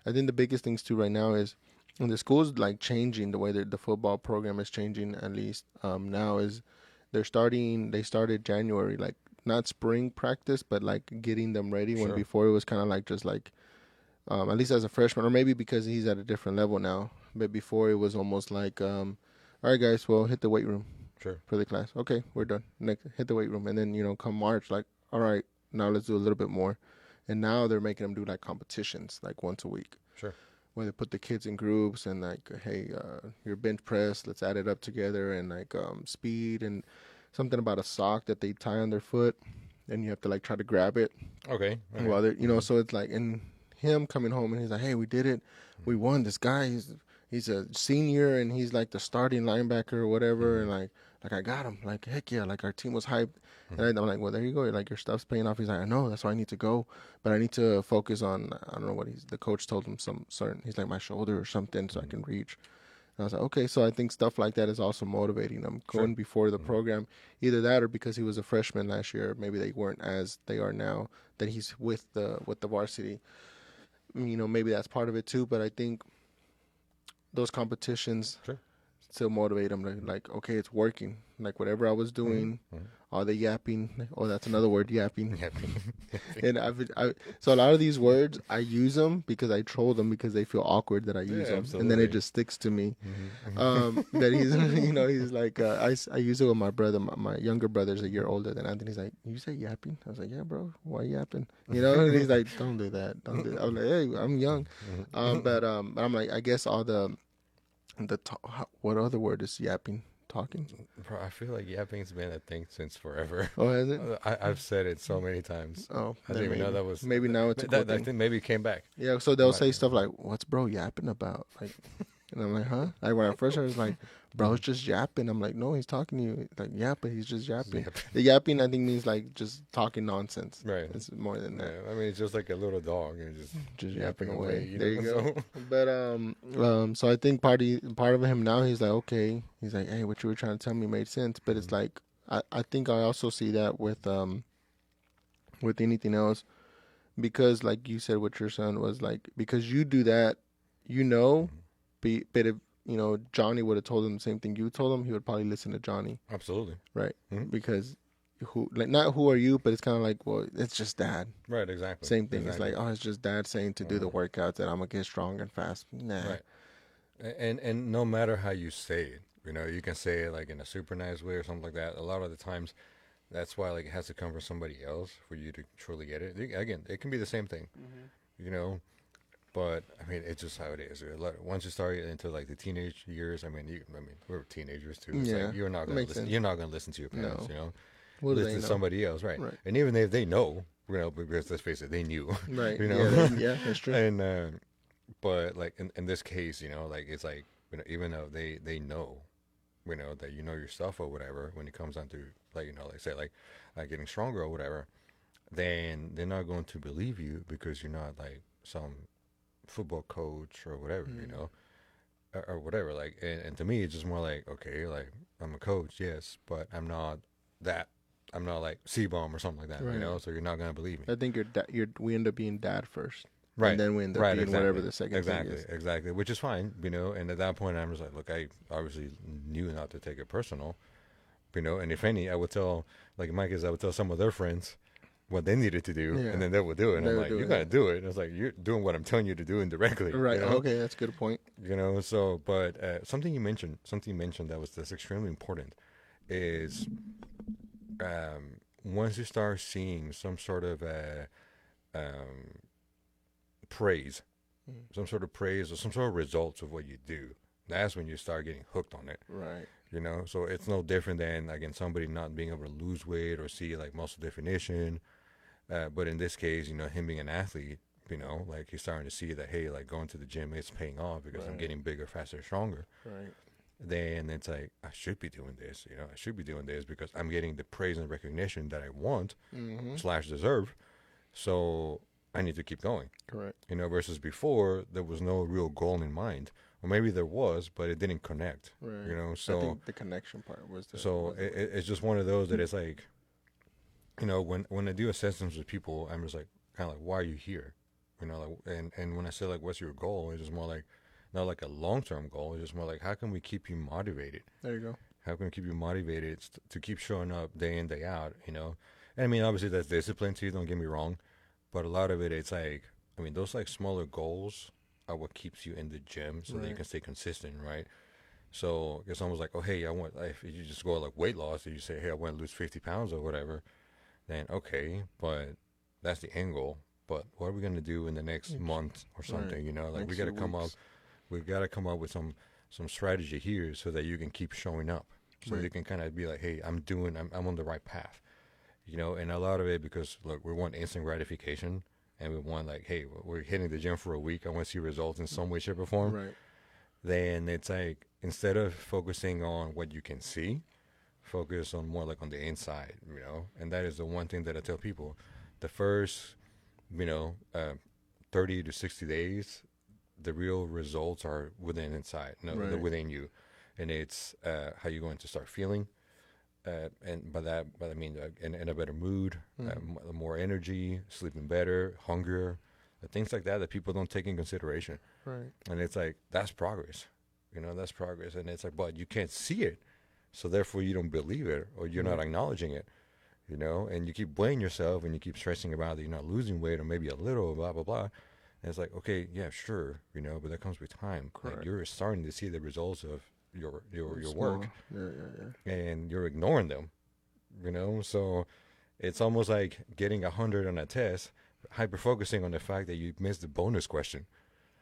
I think the biggest things too right now is, and the school's like changing the way that the football program is changing, at least now, is they started January, like not spring practice, but like getting them ready, when before it was kind of like just like at least as a freshman, or maybe because he's at a different level now, but before it was almost like all right guys, well, hit the weight room for the class. Okay, we're done. Next, hit the weight room. And then, you know, come March, like, all right, now let's do a little bit more. And now they're making them do like competitions like once a week, where they put the kids in groups and like, hey, your bench press, let's add it up together, and like speed, and something about a sock that they tie on their foot, and you have to like try to grab it. Okay. While they're, you know, so it's like, and him coming home and he's like, hey, we did it, we won. This guy, he's a senior and he's like the starting linebacker or whatever, and like I got him, like, heck yeah, like our team was hyped. And I'm like, well, there you go, like your stuff's paying off. He's like, I know, that's why I need to go, but I need to focus on, I don't know what the coach told him, some certain, he's like, my shoulder or something, so I can reach. And I was like, okay, so I think stuff like that is also motivating them Sure. going before the program. Either that, or because he was a freshman last year, maybe they weren't as they are now. That he's with the varsity. Maybe that's part of it too. But I think those competitions Sure. still motivate them to, like, okay, it's working. Like whatever I was doing, all the yapping. Oh, that's another word, yapping. And so a lot of these words I use them because I troll them because they feel awkward that I use them, and then it just sticks to me. That he's he's like I use it with my brother. My younger brother's a year older than Anthony. He's like, you say yapping? I was like, yeah, bro. Why yapping? And he's like, don't do that. Don't do that. I'm like, hey, I'm young. But I'm like, I guess all what other word is yapping? Talking. Bro, I feel like yapping's been a thing since forever. Oh, has it? I've said it so many times. Oh, I didn't even know that was. Maybe now it's a cool I thing. think maybe it came back. Yeah, so they'll say stuff like, "What's bro yapping about?" Like, and I'm like, "Huh?" Like when I first heard, it's like, "Bro's just yapping." I'm like, "No, he's talking to you." Like, yeah, but he's just yapping. The yapping, I think, means like just talking nonsense. Right. It's more than that. Yeah, I mean, it's just like a little dog and just yapping away. You there you know? go. But so I think part of him now, he's like, okay, he's like, hey, what you were trying to tell me made sense. But it's like, I think I also see that with anything else. Because, like you said, what your son was like, because you do that, but if Johnny would have told him the same thing you told him, he would probably listen to Johnny. Absolutely. Right. Because who are you, but it's kind of like, well, it's just dad. Right. Exactly. Same thing. Exactly. It's like, oh, it's just dad saying to do the workouts that I'm gonna get strong and fast. Nah. Right. And no matter how you say it, you can say it like in a super nice way or something like that. A lot of the times, that's why like it has to come from somebody else for you to truly get it. Again, it can be the same thing, but I mean it's just how it is. Once you start into like the teenage years, I mean we're teenagers too. It's like you're not gonna listen. Sense. You're not gonna listen to your parents. No. Listen to somebody else, right? And even if they know, because let's face it, they knew, right? Yeah, that's true. And but like in this case, like it's like even though they know. That your stuff or whatever, when it comes down to like like say like getting stronger or whatever, then they're not going to believe you because you're not like some football coach or whatever, or whatever. Like and to me it's just more like, okay, like I'm a coach, yes, but I'm not that. I'm not like C-bomb or something like that, right. So you're not gonna believe me. I think we end up being dad first. Right. And then we end up being whatever the second thing is. Exactly. Which is fine, and at that point I'm just like, look, I obviously knew not to take it personal, and if any, I would tell, like in my case, I would tell some of their friends what they needed to do, and then they would do it. And I'm like, you're going to do it. And it's like, you're doing what I'm telling you to do indirectly. Right. Okay, that's a good point. So, but something you mentioned that's extremely important is once you start seeing some sort of praise, some sort of praise or some sort of results of what you do, that's when you start getting hooked on it. Right. So it's no different than, again, somebody not being able to lose weight or see like muscle definition. But in this case, him being an athlete, like he's starting to see that, hey, like going to the gym, it's paying off because I'm getting bigger, faster, stronger. Right. Then it's like, I should be doing this, I should be doing this because I'm getting the praise and recognition that I want / deserve. So I need to keep going. Correct. Versus before, there was no real goal in mind. Or maybe there was, but it didn't connect. Right. So I think the connection part was it's just one of those that it's like, when I do assessments with people, I'm just like, kind of like, why are you here? And when I say like, what's your goal? It's just more like, not like a long-term goal. It's just more like, how can we keep you motivated? There you go. How can we keep you motivated to keep showing up day in, day out, And I mean, obviously that's discipline too, don't get me wrong. But a lot of it, it's like, I mean, those like smaller goals are what keeps you in the gym so that you can stay consistent, right? So it's almost like, oh, hey, if you just go like weight loss, and you say, hey, I want to lose 50 pounds or whatever, then okay, but that's the end goal. But what are we going to do in the next month or something, Like we got to come up with some strategy here so that you can keep showing up. So you can kind of be like, hey, I'm on the right path. And a lot of it, because look, we want instant gratification, and we want like, hey, we're hitting the gym for a week, I want to see results in some way, shape, or form. Right. Then it's like, instead of focusing on what you can see, focus on more like on the inside, And that is the one thing that I tell people: the first, 30 to 60 days, the real results are inside, no, Right. within you, and it's how you're going to start feeling. And by I mean in a better mood, more energy, sleeping better, hungrier, things like that people don't take in consideration. Right. And it's like that's progress, that's progress. And it's like, but you can't see it, so therefore you don't believe it or you're not acknowledging it, and you keep blaming yourself and you keep stressing about that you're not losing weight or maybe a little, blah blah blah. And it's like, okay, yeah, sure, but that comes with time. Correct. Like you're starting to see the results of your Small. work, Yeah. and you're ignoring them, so it's almost like getting 100 on a test, hyper focusing on the fact that you missed the bonus question.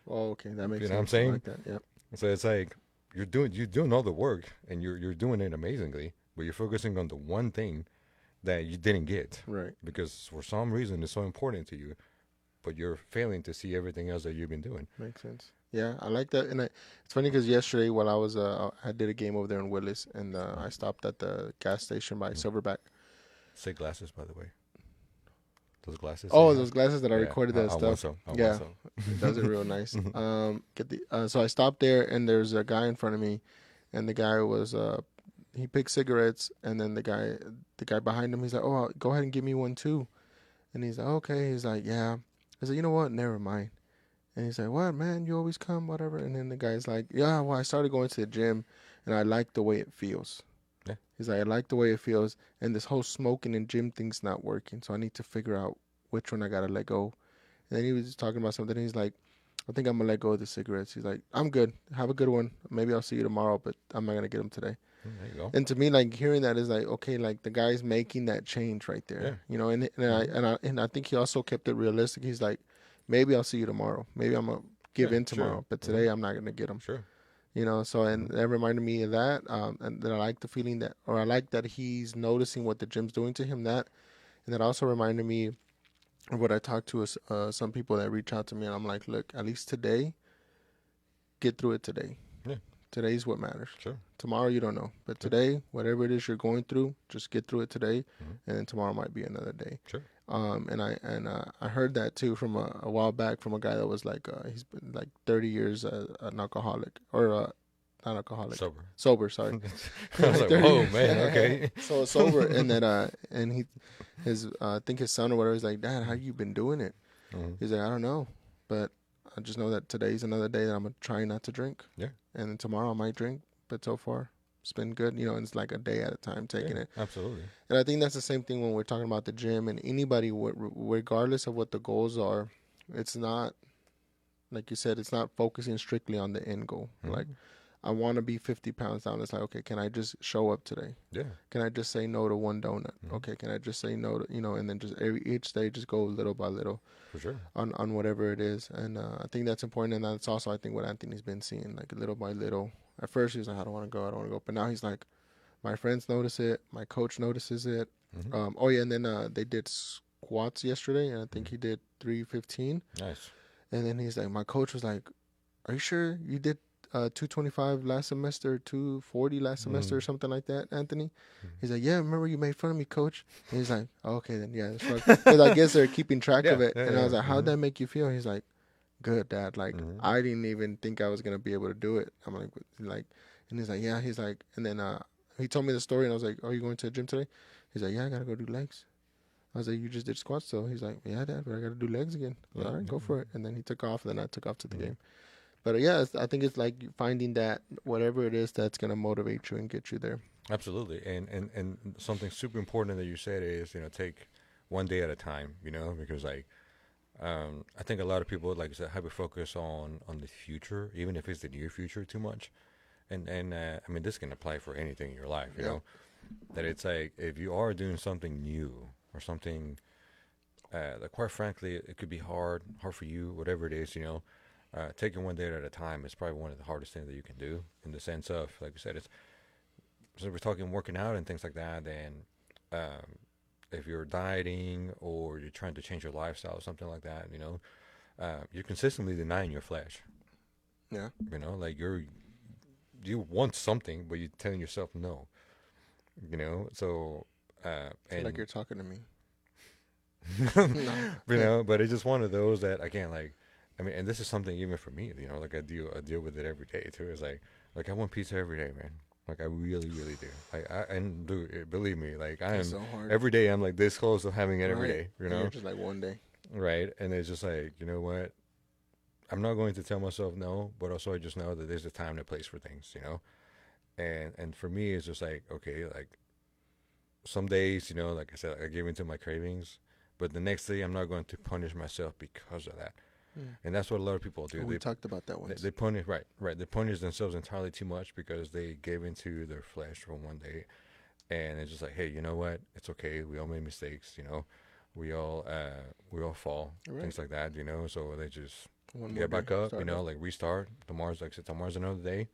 Oh, okay, that makes sense. What I'm saying? I like that. Yeah. So it's like you're doing all the work and you're doing it amazingly, but you're focusing on the one thing that you didn't get, Right. because for some reason it's so important to you, but you're failing to see everything else that you've been doing. Makes sense. Yeah, I like that. And it's funny because yesterday while I was I did a game over there in Willis, and I stopped at the gas station by Silverback. Say glasses, by the way. Those glasses. Oh, those glasses that I Yeah, recorded that I stuff. want some. I Yeah. want some. It does it real nice. So I stopped there, and there's a guy in front of me, and the guy was he picked cigarettes, and then the guy behind him, he's like, "Oh, go ahead and give me one too," and he's like, "Okay." He's like, "Yeah." I said, "You know what? Never mind." And he's like, "What, man? You always come, whatever." And then the guy's like, "Yeah, well, I started going to the gym, and I like the way it feels." Yeah. He's like, "I like the way it feels, and this whole smoking and gym thing's not working, so I need to figure out which one I gotta let go." And then he was just talking about something. He's like, "I think I'm gonna let go of the cigarettes." He's like, "I'm good. Have a good one. Maybe I'll see you tomorrow, but I'm not gonna get them today." There you go. And to me, like hearing that is like, okay, like the guy's making that change right there, and I think he also kept it realistic. He's like, maybe I'll see you tomorrow. Maybe I'm gonna give in tomorrow, Sure. but today I'm not gonna get them. Sure. So and that reminded me of that, and that I like the feeling that, or I like that he's noticing what the gym's doing to him. That, and that also reminded me of what I talked to some people that reach out to me, and I'm like, look, at least today, get through it today. Yeah. Today's what matters. Sure. Tomorrow you don't know, but today, whatever it is you're going through, just get through it today, Mhm. and then tomorrow might be another day. Sure. I heard that too from a while back from a guy that was like he's been like 30 years an alcoholic, or not alcoholic, sober. Sorry. I was like, whoa, man, okay. So sober, and then and his I think his son or whatever is like, "Dad, how you been doing it?" Mhm. He's like, "I don't know, but I just know that today's another day that I'm gonna try not to drink. Yeah. And then tomorrow I might drink, but so far it's been good. And it's like a day at a time taking it. Absolutely. And I think that's the same thing when we're talking about the gym, and anybody, regardless of what the goals are, it's not, like you said, it's not focusing strictly on the end goal. Mhm. Like, I want to be 50 pounds down. It's like, okay, can I just show up today? Yeah. Can I just say no to one donut? Mhm. Okay, can I just say no to, and then just each day just go little by little For sure. on whatever it is. And I think that's important. And that's also, I think, what Anthony's been seeing, like little by little. At first, he was like, I don't want to go. But now he's like, my friends notice it. My coach notices it. Mhm. Oh, yeah. And then they did squats yesterday, and I think he did 315. Nice. And then he's like, my coach was like, are you sure you did 225 last semester, 240 last semester, or something like that, Anthony? He's like, yeah, remember you made fun of me, coach? And he's like, oh, okay, then yeah, because I guess they're keeping track of it. And I was like, how'd that make you feel? He's like, good, Dad. Like, I didn't even think I was gonna be able to do it. I'm like, and he's like, yeah. He's like, and then he told me the story, and I was like, are you going to the gym today? He's like, yeah, I gotta go do legs. I was like, you just did squats, though. He's like, yeah, Dad, but I gotta do legs again. I was like, all right, go for it. And then he took off, and then I took off to the game. But yeah, I think it's like finding that whatever it is that's gonna motivate you and get you there. Absolutely. And something super important that you said is, take one day at a time, because like, I think a lot of people, like I said, hyper focus on the future, even if it's the near future too much. And I mean, this can apply for anything in your life, you know, that it's like, if you are doing something new or something, that quite frankly, it could be hard for you, whatever it is, taking one day at a time is probably one of the hardest things that you can do, in the sense of, like you said, so we're talking working out and things like that. And if you're dieting or you're trying to change your lifestyle or something like that, you're consistently denying your flesh. Yeah. Like you want something, but you're telling yourself no. So and like you're talking to me. but it's just one of those that, again, like, I mean, and this is something even for me, like I deal with it every day too. It's like I want pizza every day, man. Like I really, really do. And dude, believe me, like I It's am so hard, every day. I'm like this close to having it every right? day, And you're just like one day, right? And it's just like, you know what? I'm not going to tell myself no, but also I just know that there's a time and a place for things. And for me, it's just like, okay, like some days, like I said, I give into my cravings, but the next day I'm not going to punish myself because of that. yeah. And that's what a lot of people do. Oh, we talked about that They, once. they punish, right. They punish themselves entirely too much because they gave into their flesh for one day, and it's just like, hey, you know what? It's okay. We all make mistakes. We all fall, Right, things like that. So they just one more get day, back up. start up. Like restart. Tomorrow's another day.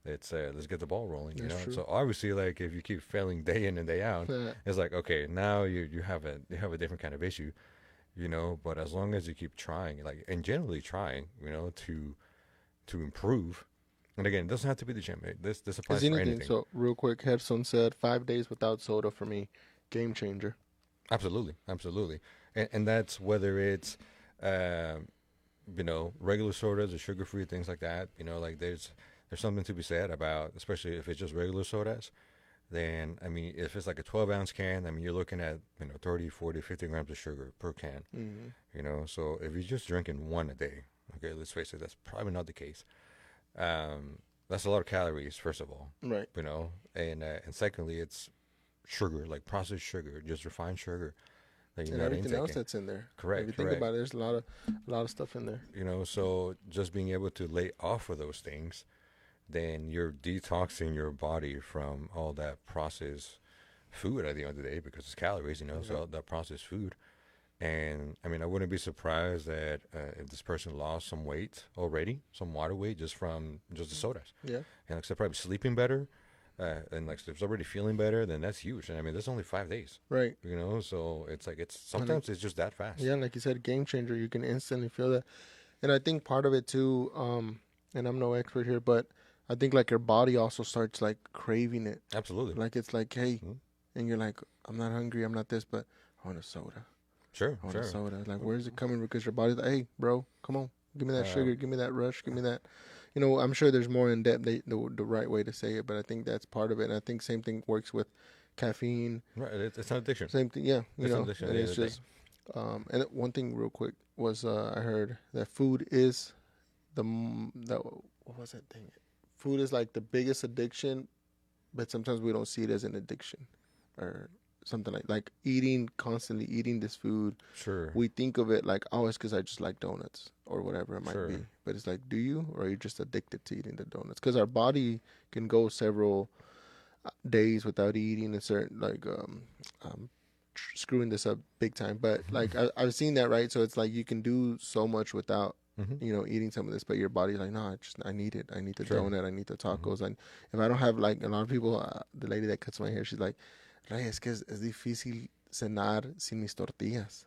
Let's get the ball rolling. That's true. So obviously, like if you keep failing day in and day out, it's like, okay, now you have a different kind of issue. But as long as you keep trying, like, and generally trying, to improve. And again, it doesn't have to be the gym. This Is applies for anything. anything. So real quick, Headstone said 5 days without soda for me, game changer. Absolutely, absolutely. And that's whether it's um, regular sodas or sugar free things like that. Like there's something to be said about, especially if it's just regular sodas. Then I mean, if it's like a 12-ounce can, I mean, you're looking at 30, 40, 50 grams of sugar per can. Mm-hmm. So if you're just drinking one a day, okay, let's face it, that's probably not the case. That's a lot of calories, first of all. Right. And secondly, it's sugar, like processed sugar, just refined sugar that you're And not everything else intaking. that's in there. If Correct, you think correct. about it, there's a lot of stuff in there. So just being able to lay off of those things, then you're detoxing your body from all that processed food at the end of the day because it's calories, so all that processed food. And I mean, I wouldn't be surprised that if this person lost some weight already, some water weight, just from just the sodas. Yeah. And like I said, probably sleeping better, and like if it's already feeling better, then that's huge. And I mean, that's only 5 days. Right. So it's like And sometimes it's just that fast. yeah, like you said, game changer. You can instantly feel that. And I think part of it too, and I'm no expert here, but I think like your body also starts like craving it. Absolutely. Like it's like, hey, Mhm. and you're like, I'm not hungry, I'm not this, but I want a soda. Sure, I want sure. a soda. Like, where's it coming? Because your body's like, hey, bro, come on, give me that Uh, sugar, give me that rush, give me that. I'm sure there's more in depth, the right way to say it, but I think that's part of it. And I think same thing works with caffeine. right. It's an addiction. Same thing, yeah. It's an addiction. And At the it's end of the day. just, and one thing real quick was I heard that food is what was that thing? Food is like the biggest addiction, but sometimes we don't see it as an addiction, or something like eating constantly eating this food. Sure. We think of it like, oh, it's because I just like donuts or whatever it might Sure. be. But it's like, do you, or are you just addicted to eating the donuts? Because our body can go several days without eating a certain um screwing this up big time, but like I've seen that, right? So it's like you can do so much without Mm-hmm. eating some of this, but your body's like, no, I need it. I need the Sure. donut. I need the Mm-hmm. tacos. And if I don't have, like, a lot of people, the lady that cuts my hair, she's like, Ray, es que es difícil cenar sin mis tortillas.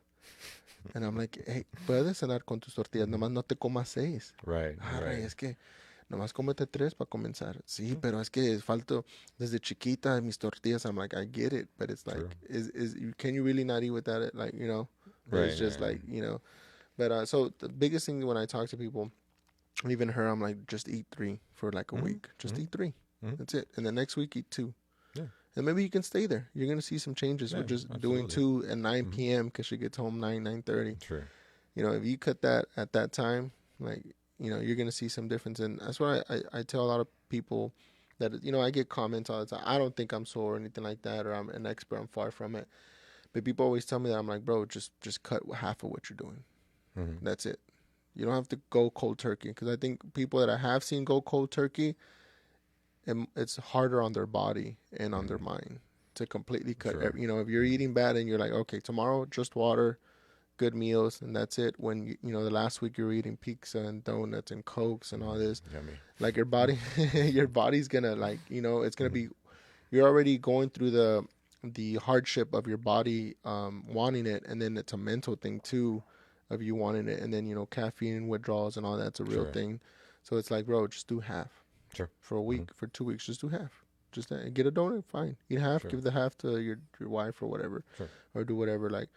And I'm like, hey, puedes cenar con tus tortillas, nomás no te comas 6. Right. Ray, Right. es que nomás cómete 3 para comenzar. Sí, pero es que falto desde chiquita mis tortillas. I'm like, I get it, but it's like, True. can you really not eat without it? Like, Right. it's just Right. like. But so the biggest thing when I talk to people, even her, I'm like, just eat 3 for like a Mhm. week. Just Mhm. eat 3. Mhm. That's it. And the next week, eat 2. Yeah. And maybe you can stay there. You're gonna see some changes Yeah, with just doing absolutely. 2 at 9 Mhm. p.m. because she gets home 9:30. Sure. If you cut that at that time, like, you're gonna see some difference. And that's why I tell a lot of people that I get comments all the time. I don't think I'm sore or anything like that, or I'm an expert. I'm far from it. But people always tell me that. I'm like, bro, just cut half of what you're doing. Mm-hmm. That's it. You don't have to go cold turkey, because I think people that I have seen go cold turkey, it's harder on their body and on their mind to completely cut. Sure. If you're eating bad and you're like, okay, tomorrow just water, good meals, and that's it. When the last week you're eating pizza and donuts and cokes and all this, Yummy. like your body, your body's gonna, like, it's gonna be. You're already going through the hardship of your body wanting it, and then it's a mental thing too, of you wanting it, and then caffeine withdrawals and all that's a real Sure. thing. So it's like, bro, just do half. Sure. For a week, for 2 weeks, just do half. Just get a donut, fine. Eat half, Sure. give the half to your wife or whatever, Sure. or do whatever. Like,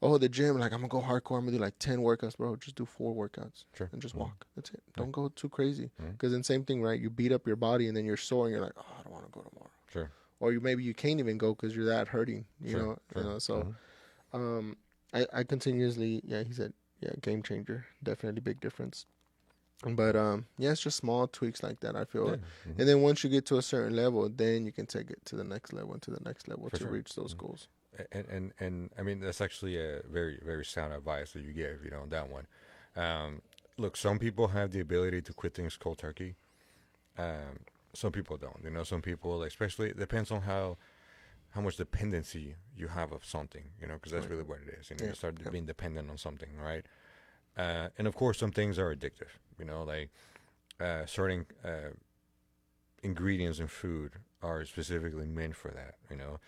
oh, the gym, like I'm gonna go hardcore. I'm gonna do like 10 workouts, bro. Just do 4 workouts Sure. and just Mm-hmm. walk. That's it. Don't go too crazy. Mm-hmm. Because then same thing, right? You beat up your body and then you're sore and you're like, oh, I don't want to go tomorrow. Sure. Or maybe you can't even go because you're that hurting. Sure. Sure. So Mm-hmm. I continuously, yeah, he said, yeah, game changer, definitely big difference. But yeah, it's just small tweaks like that. I feel, Yeah. it. Mm-hmm. And then once you get to a certain level, then you can take it to the next level and to the next level For to sure. reach those Mm-hmm. goals. And I mean that's actually a very very sound advice that you give. You know, on that one. Look, some people have the ability to quit things cold turkey. Some people don't. You know, some people, especially, it depends on how much dependency you have of something. You know, because that's Right. really what it is. You know, Yeah. you start Yeah. being dependent on something, right? And of course, some things are addictive. You know, like certain ingredients in food are specifically meant for that. You know,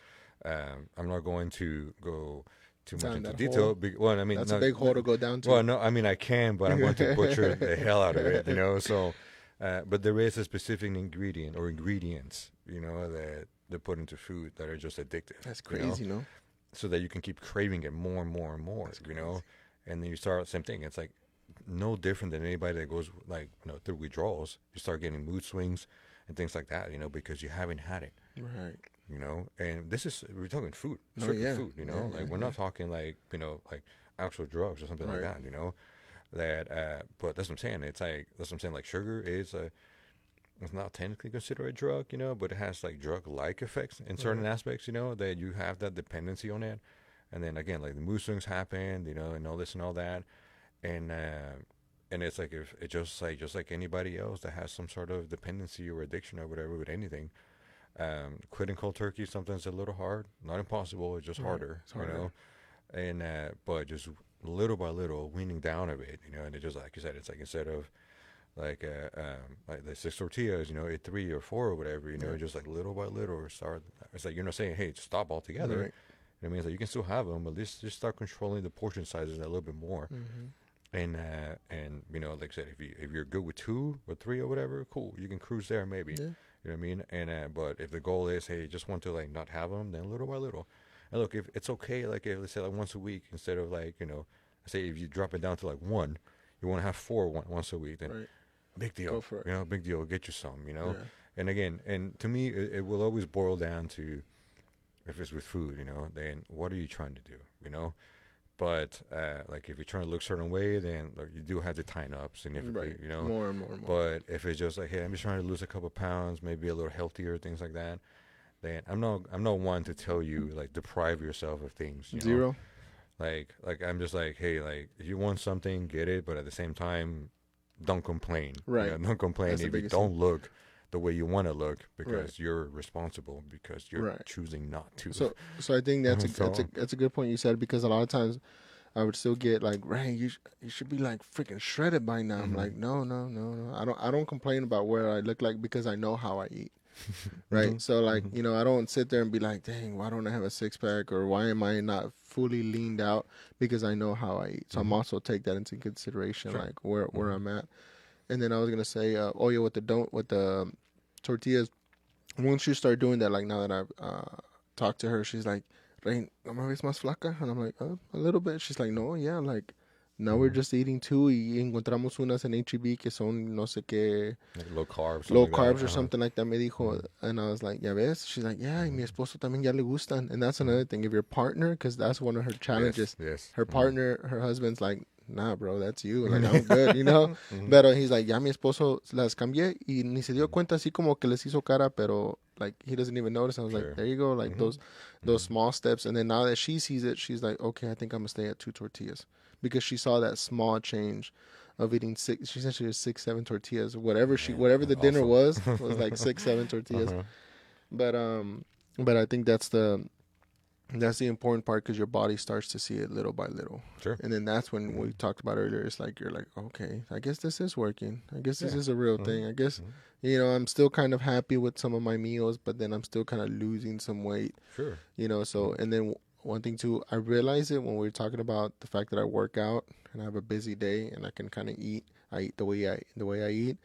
I'm not going to go too much Down into that detail. hole. Well, I mean, That's a no, big hole to go down to. well, no, I mean I can, but I'm going to butcher the hell out of it. You know, so but there is a specific ingredient or ingredients, you know, that they put into food that are just addictive. That's You know? crazy, no? So that you can keep craving it more and more and more. That's You know, crazy. and then you start same thing. It's like no different than anybody that goes like through withdrawals. You start getting mood swings and things like that. You know, because you haven't had it. Right. You know, and we're talking food, No, strictly yeah. food. You know, Yeah, like yeah, we're yeah. not talking like like actual drugs or something like Right. that. You know, that but that's what I'm saying. It's like that's what I'm saying. Like sugar is it's not technically considered a drug, you know, but it has like drug-like effects in certain Right. aspects. You know, that you have that dependency on it, and then again, like the mood swings happen. You know, and all this and all that, and it's like if it just like anybody else that has some sort of dependency or addiction or whatever with anything. Quitting cold turkey is sometimes a little hard, not impossible. It's just Right. harder, It's you harder. know. And but just little by little, weaning down a bit, you know. And it just like you said, it's like instead of like the 6 tortillas, you know, eat 3 or 4 or whatever, you know, Right. just like little by little start. It's like you're not saying, hey, stop altogether. Right. It means that you can still have them, but just start controlling the portion sizes a little bit more. Mm-hmm. And you know, like I said, if you're good with 2 or 3 or whatever, cool, you can cruise there maybe. Yeah. You know what I mean? And but if the goal is, hey, just want to like not have them, then little by little. And look, if it's okay, like if let's say like once a week instead of like say if you drop it down to like 1, you want to have 4 once a week, then Right. big deal. Go for it. You know, big deal. Get you some. You know. Yeah. And again, and to me, it will always boil down to if it's with food, you know, then what are you trying to do? You know. But like if you're trying to look a certain way, then like, you do have to tighten up significantly, Right. you know. More and more and more. But if it's just like, hey, I'm just trying to lose a couple pounds, maybe a little healthier, things like that, then I'm not one to tell you like deprive yourself of things. You know? Zero. Like I'm just like, hey, like if you want something, get it, but at the same time, don't complain. Right. You know, don't complain That's the if you biggest don't thing. look the way you want to look because Right. you're responsible because you're Right. choosing not to. So I think that's So- a good point you said, because a lot of times I would still get like, Ray, you should be like freaking shredded by now. I'm Mhm. like, no. I don't complain about where I look like because I know how I eat. Right. Mhm. So like, Mhm. I don't sit there and be like, dang, why don't I have a 6-pack, or why am I not fully leaned out, because I know how I eat. So I'm Mhm. also take that into consideration, Sure. like where Mhm. I'm at. And then I was gonna say, oh yeah, with the tortillas. Once you start doing that, like now that I've talked to her, she's like, "Rain, ¿no me ves más flaca?" And I'm like, a little bit. She's like, "No, yeah, like now we're Mhm. just eating two, y encontramos unas en HEB que son no sé qué, Like low carbs, something low like carbs that. or something like that." Me dijo, Mhm. and I was like, "Ya ves?" She's like, "Yeah, y mi Mhm. esposo también ya le gustan." And that's another thing. If your partner, because that's one of her challenges. Yes. Her Mhm. partner, her husband's like, "Nah, bro, that's you. Like I'm good, you know." Mhm. Pero he's like, "Ya mi esposo las cambié y ni se dio cuenta, así como que les hizo cara, pero like he doesn't even notice." I was Sure. like, "There you go, like Mhm. those Mhm. small steps." And then now that she sees it, she's like, "Okay, I think I'm gonna stay at 2 tortillas," because she saw that small change of eating 6. She said she was 6, 7 tortillas, Man, whatever the dinner awesome. was like 6, 7 tortillas. Uh-huh. But I think that's the important part, because your body starts to see it little by little. Sure. And then that's when we Mhm. talked about earlier. It's like you're like, okay, I guess this is working. I guess this Yeah. is a real Mhm. thing. I guess Mhm. I'm still kind of happy with some of my meals, but then I'm still kind of losing some weight. Sure. So and then one thing too, I realize it when we were talking about the fact that I work out and I have a busy day and I can kind of eat. I eat the way I eat.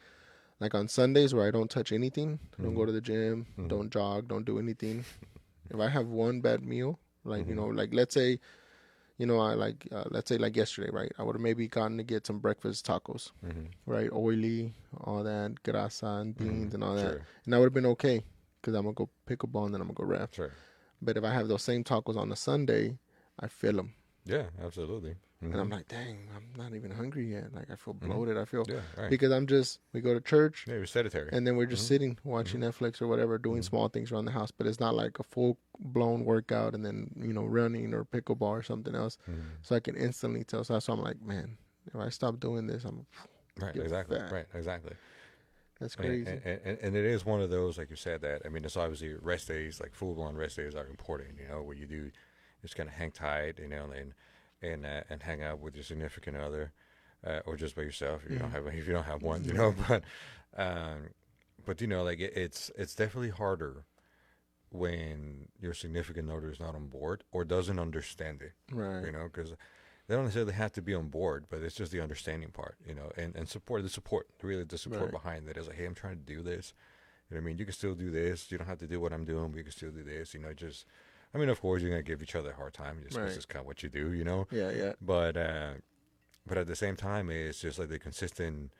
Like on Sundays where I don't touch anything, I don't go Mhm. to the gym, Mhm. don't jog, don't do anything. If I have one bad meal, like Mhm. like let's say you know, I like, let's say like yesterday, right? I would have maybe gotten to get some breakfast tacos, Mm-hmm. right? Oily, all that, grasa and Mm-hmm. beans and all that. Sure. And that would have been okay because I'm going to go pickleball and then I'm going to go ref. Sure. But if I have those same tacos on a Sunday, I feel them. Yeah, absolutely. And Mm-hmm. I'm like, dang, I'm not even hungry yet. Like, I feel Mm-hmm. bloated. I feel, Yeah, right. because we go to church Yeah, you're sedentary. and then we're just Mm-hmm. sitting watching Mm-hmm. Netflix or whatever, doing Mm-hmm. small things around the house. But it's not like a full blown workout and then, you know, running or pickleball or something else. Mm-hmm. So I can instantly tell. So that's why I'm like, man, if I stop doing this, I'm Right, get exactly. fat. Right, exactly. That's And, crazy. and it is one of those, like you said, that, I mean, it's obviously rest days, like full blown rest days are important, you know, where you do just kind of hang tight, you know, and hang out with your significant other, or just by yourself if you don't have one, you know, but you know, like it's definitely harder when your significant other is not on board or doesn't understand it, Right. you know, because they don't necessarily have to be on board, but it's just the understanding part, you know, and support, really the support Right. behind it is like, hey, I'm trying to do this. You know what I mean? You can still do this. You don't have to do what I'm doing, but you can still do this. You know, just, I mean, of course, you're going to give each other a hard time just because Right. it's kind of what you do, you know? Yeah, yeah. But at the same time, it's just like the consistent,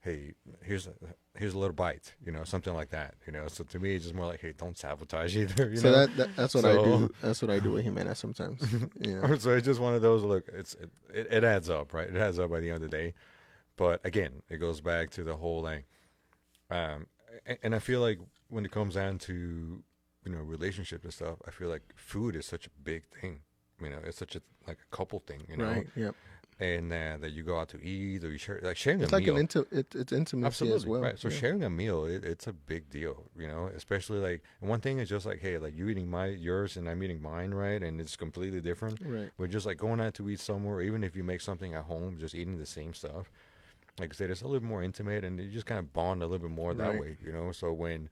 hey, here's a little bite, you know, something like that, you know? So to me, it's just more like, hey, don't sabotage either, you So know? that's what I do. That's what I do with Jimenez sometimes. You know. So it's just one of those, look, it adds up, right? It adds up by the end of the day. But again, it goes back to the whole like, and I feel like when it comes down to, you know, relationships and stuff, I feel like food is such a big thing. You know, it's such a like a couple thing, you know, Right. Yep. and that you go out to eat or you share, like sharing It's a like meal. it's intimacy Absolutely as well. right. So Yeah. sharing a meal, it's a big deal, you know. Especially like, and one thing is just like, hey, like you eating yours and I'm eating mine, right? And it's completely different. Right. We're just like going out to eat somewhere, even if you make something at home, just eating the same stuff. Like I said, it's a little more intimate, and you just kind of bond a little bit more that Right. way, you know. So when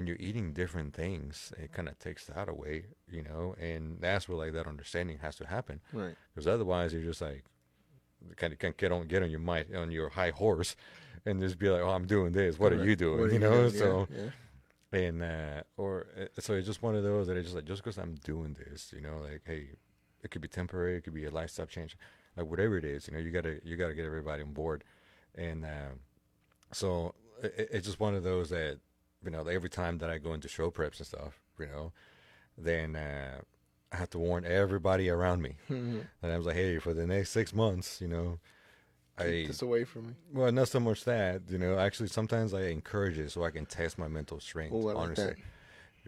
you're eating different things, it kind of takes that away, you know. And that's where like that understanding has to happen, Right. because otherwise you're just like kind of can't get on your high horse, and just be like, oh, I'm doing this. What are Correct. you doing? What are You you know. doing? So Yeah. and so it's just one of those that it's just like, just because I'm doing this, you know, like, hey, it could be temporary, it could be a lifestyle change, like whatever it is, you know, you gotta get everybody on board, and so it's just one of those that, you know, every time that I go into show preps and stuff, you know, then I have to warn everybody around me, Yeah. and I was like, hey, for the next 6 months, you know, Keep this away from me. well, not so much that, you know, actually sometimes I encourage it so I can test my mental strength, Oh, I like honestly, that.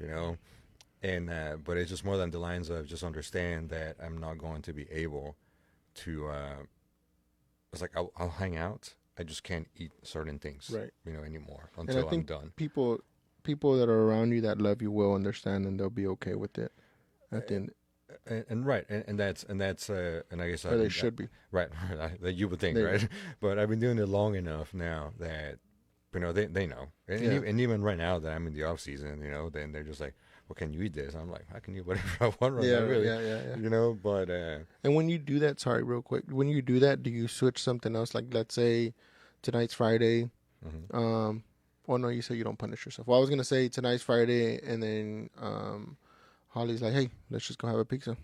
you know, and but it's just more than the lines of just understand that I'm not going to be able to. It's like I'll hang out. I just can't eat certain things, Right. you know, anymore And I until I'm think done. people that are around you that love you will understand and they'll be okay with it at the end, And right, and that's and I guess or they should be. right that you would think, They- right, but I've been doing it long enough now that, you know, they know, and, Yeah. and even right now that I'm in the off season, you know, then they're just like, well, can you eat this? I'm like, I can eat whatever I want right Yeah, now, really, yeah. you know, but And when you do that, sorry, real quick, when you do that, do you switch something else? Like, let's say tonight's Friday. mhm. Well, no, you say you don't punish yourself. Well, I was gonna say tonight's Friday, and then Holly's like, "Hey, let's just go have a pizza.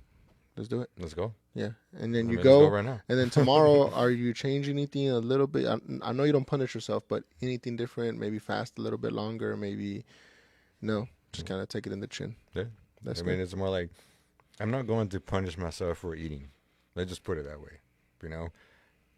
Let's do it." Let's go. Yeah, and I then mean, you let's go go, right now. and then tomorrow, are you changing anything a little bit? I know you don't punish yourself, but anything different? Maybe fast a little bit longer. Maybe no, just kind of take it in the chin. Yeah, That's I good. mean, it's more like I'm not going to punish myself for eating. Let's just put it that way, you know.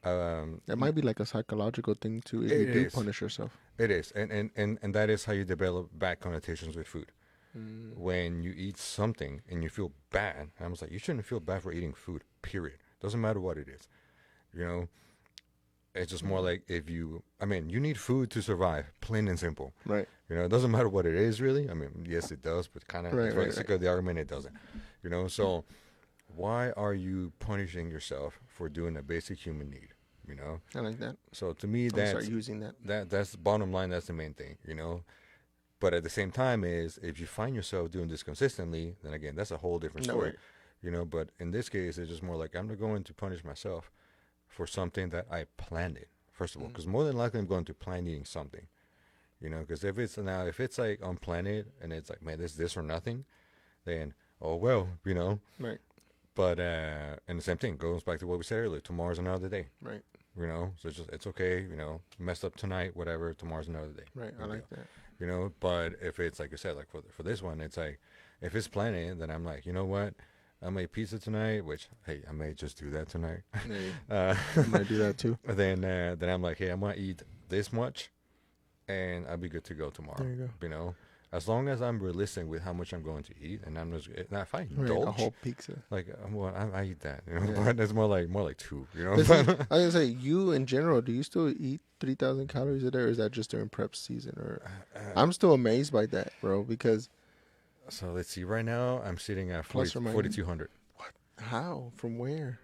That might be like a psychological thing too. If you It do is. punish yourself. It is, and that is how you develop bad connotations with food. Mm. When you eat something and you feel bad, I was like, you shouldn't feel bad for eating food. Period. Doesn't matter what it is. You know, it's just more like I mean, you need food to survive, plain and simple. Right. You know, it doesn't matter what it is, really. I mean, yes, it does, but kind of Right, for the right, sake of the argument, it doesn't. You know, so why are you punishing yourself for doing a basic human need? You know, I like that. so to me, I'm gonna start that's using that. that's the bottom line. That's the main thing. You know, but at the same time, is if you find yourself doing this consistently, then again, that's a whole different No story. way. You know, but in this case, it's just more like I'm not going to punish myself for something that I planned it. First of all, because more than likely I'm going to plan eating something. You know, because if it's like unplanned and it's like, man, this or nothing, then oh well, you know. Right. But and the same thing goes back to what we said earlier. Tomorrow's another day. Right. You know, so it's okay. You know, messed up tonight, whatever. Tomorrow's another day. Right. I like that. You know, but if it's like you said, like for this one, it's like if it's planning, then I'm like, you know what, I made pizza tonight, which hey, I may just do that tonight. Hey, I might do that too. Then I'm like, hey, I'm gonna eat this much, and I'll be good to go tomorrow. There you go. You know, as long as I'm realistic with how much I'm going to eat, and I'm just if I Right, indulge, a whole pizza. like I eat that. You know, Yeah. but it's more like two. You know, I was gonna say, you in general, do you still eat 3,000 calories a day, or is that just during prep season? Or I'm still amazed by that, bro. Because so let's see. Right now, I'm sitting at Plus or minus? 4,200. how? From where?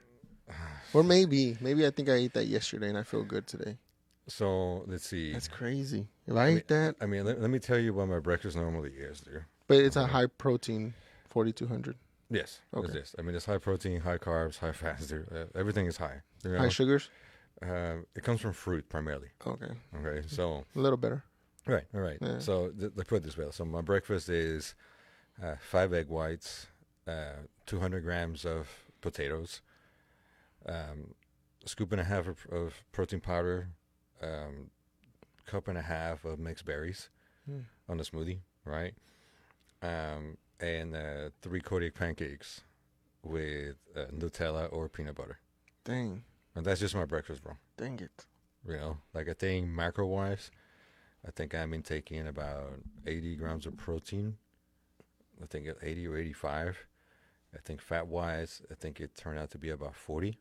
Or maybe I think I ate that yesterday and I feel good today. So let's see. That's crazy. If I eat that, I mean, let me tell you what my breakfast normally is, dude. but it's a high protein, 4,200. Yes. Okay. It's this. I mean, it's high protein, high carbs, high fats, dude. Everything is high. You know? High sugars. It comes from fruit primarily. Okay, Okay. So. a little better. Right. All right. Yeah. So let's put it this way. So my breakfast is 5 egg whites, 200 grams of potatoes, a scoop and a half of protein powder, cup and a half of mixed berries on the smoothie, right? And 3 Kodiak pancakes with Nutella or peanut butter. Dang. And that's just my breakfast, bro. Dang it. You know, like I think macro-wise, I think I'm intaking about 80 grams of protein. I think 80 or 85. I think fat-wise, I think it turned out to be about 40.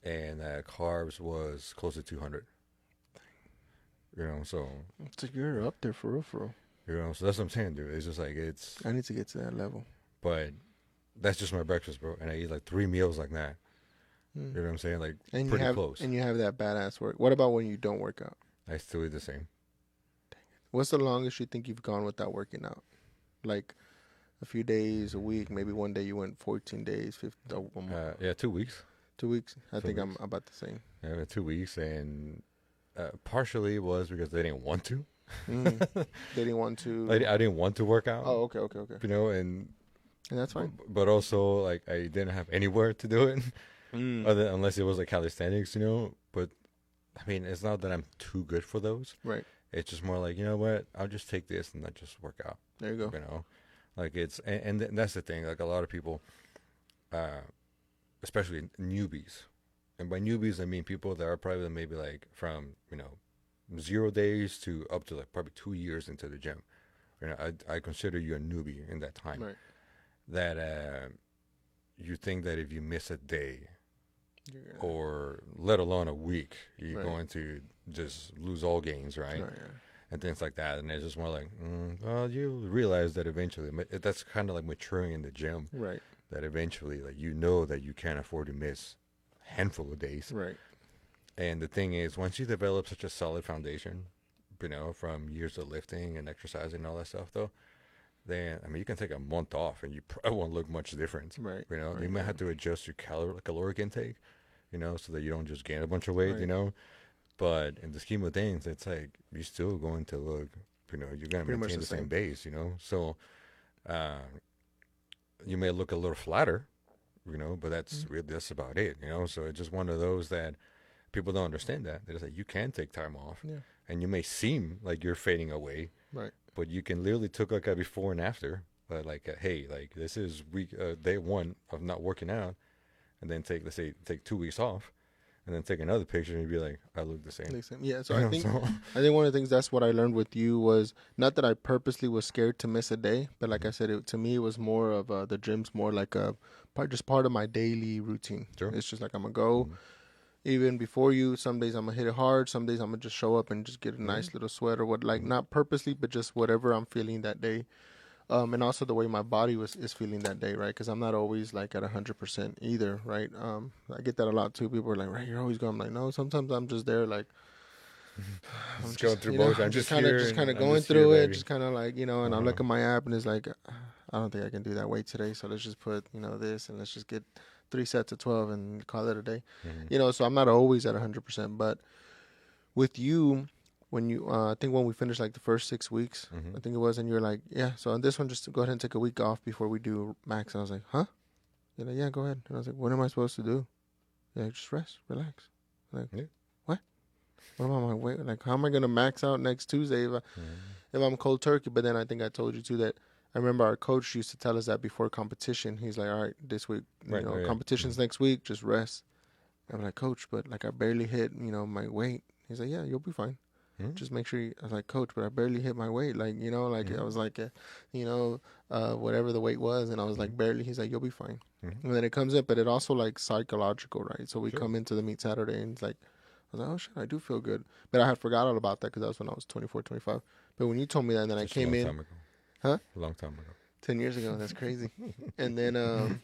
And carbs was close to 200. You know, so you're up there for real. You know, so that's what I'm saying, dude. It's just like I need to get to that level. But that's just my breakfast, bro. And I eat like 3 meals like that. You know what I'm saying? Like and pretty close. And you have that badass work. What about when you don't work out? I still eat the same. Dang it. What's the longest you think you've gone without working out? Like a few days, a week, maybe one day you went 14 days, 15. Yeah, 2 weeks. 2 weeks. I think I'm about the same. Yeah, 2 weeks, and partially was because they didn't want to. They didn't want to. I didn't want to work out. Oh, okay. You know, and that's fine. But also, like, I didn't have anywhere to do it, unless it was like calisthenics, you know. But I mean, it's not that I'm too good for those. Right. It's just more like, you know what? I'll just take this and not just work out. There you go. You know, like it's and that's the thing. Like a lot of people, especially newbies, and by newbies I mean people that are probably maybe like from 0 days to up to like probably 2 years into the gym. You know, I consider you a newbie in that time. Right. That you think that if you miss a day, or let alone a week, you're going to just lose all gains, right? Yeah. And things like that. And it's just more like, well, you realize that eventually, that's kind of like maturing in the gym. Right. That eventually, like, you know that you can't afford to miss a handful of days. Right. And the thing is, once you develop such a solid foundation, from years of lifting and exercising and all that stuff, though, then, I mean, you can take a month off and you probably won't look much different. Right. You might have to adjust your caloric intake, so that you don't just gain a bunch of weight, But in the scheme of things, it's like you're still going to look, you're going to maintain the same base, So you may look a little flatter, but that's that's about it, So it's just one of those that people don't understand that. It's like you can take time off, and you may seem like you're fading away, right? But you can literally take like a before and after, but like, hey, like this is day 1 of not working out, and then take 2 weeks off. And then take another picture and you'd be like, I look the same. Yeah, so I think one of the things, that's what I learned with you, was not that I purposely was scared to miss a day, but like I said, to me it was more of the gym's more like part of my daily routine. Sure. It's just like I'm gonna go, even before you. Some days I'm gonna hit it hard. Some days I'm gonna just show up and just get a nice little sweat or what, like not purposely, but just whatever I'm feeling that day. And also the way my body is feeling that day, right? Because I'm not always like at 100% either, right? I get that a lot too. People are like, right, you're always going. I'm like, no, sometimes I'm just there, like, I'm going through both. I'm just kind of going through it, just kind of like, and I look at my app and it's like, I don't think I can do that weight today, so let's just put, this, and let's just get 3 sets of 12 and call it a day. So I'm not always at 100%, but with you, when you, I think when we finished like the first 6 weeks, I think it was, and you're like, yeah, so on this one, just to go ahead and take a week off before we do max. And I was like, huh? He's like, yeah, go ahead. And I was like, what am I supposed to do? He's like, just rest, relax. I'm like, Yeah. what? What am I like, wait? Like, how am I gonna max out next Tuesday if I'm cold turkey? But then I think I told you too that I remember our coach used to tell us that before competition. He's like, all right, this week, competition's next week, just rest. I'm like, coach, but like I barely hit, my weight. He's like, yeah, you'll be fine. Just make sure I was like, coach, but I barely hit my weight. Like, I was like, whatever the weight was. And I was like, barely. He's like, you'll be fine. And then it comes in, but it also like psychological, right? So we come into the meet Saturday and it's like, I was like, oh shit, I do feel good. But I had forgot all about that because that was when I was 24, 25. But when you told me that, and then Just I came in. A long time ago. 10 years ago. That's crazy. And then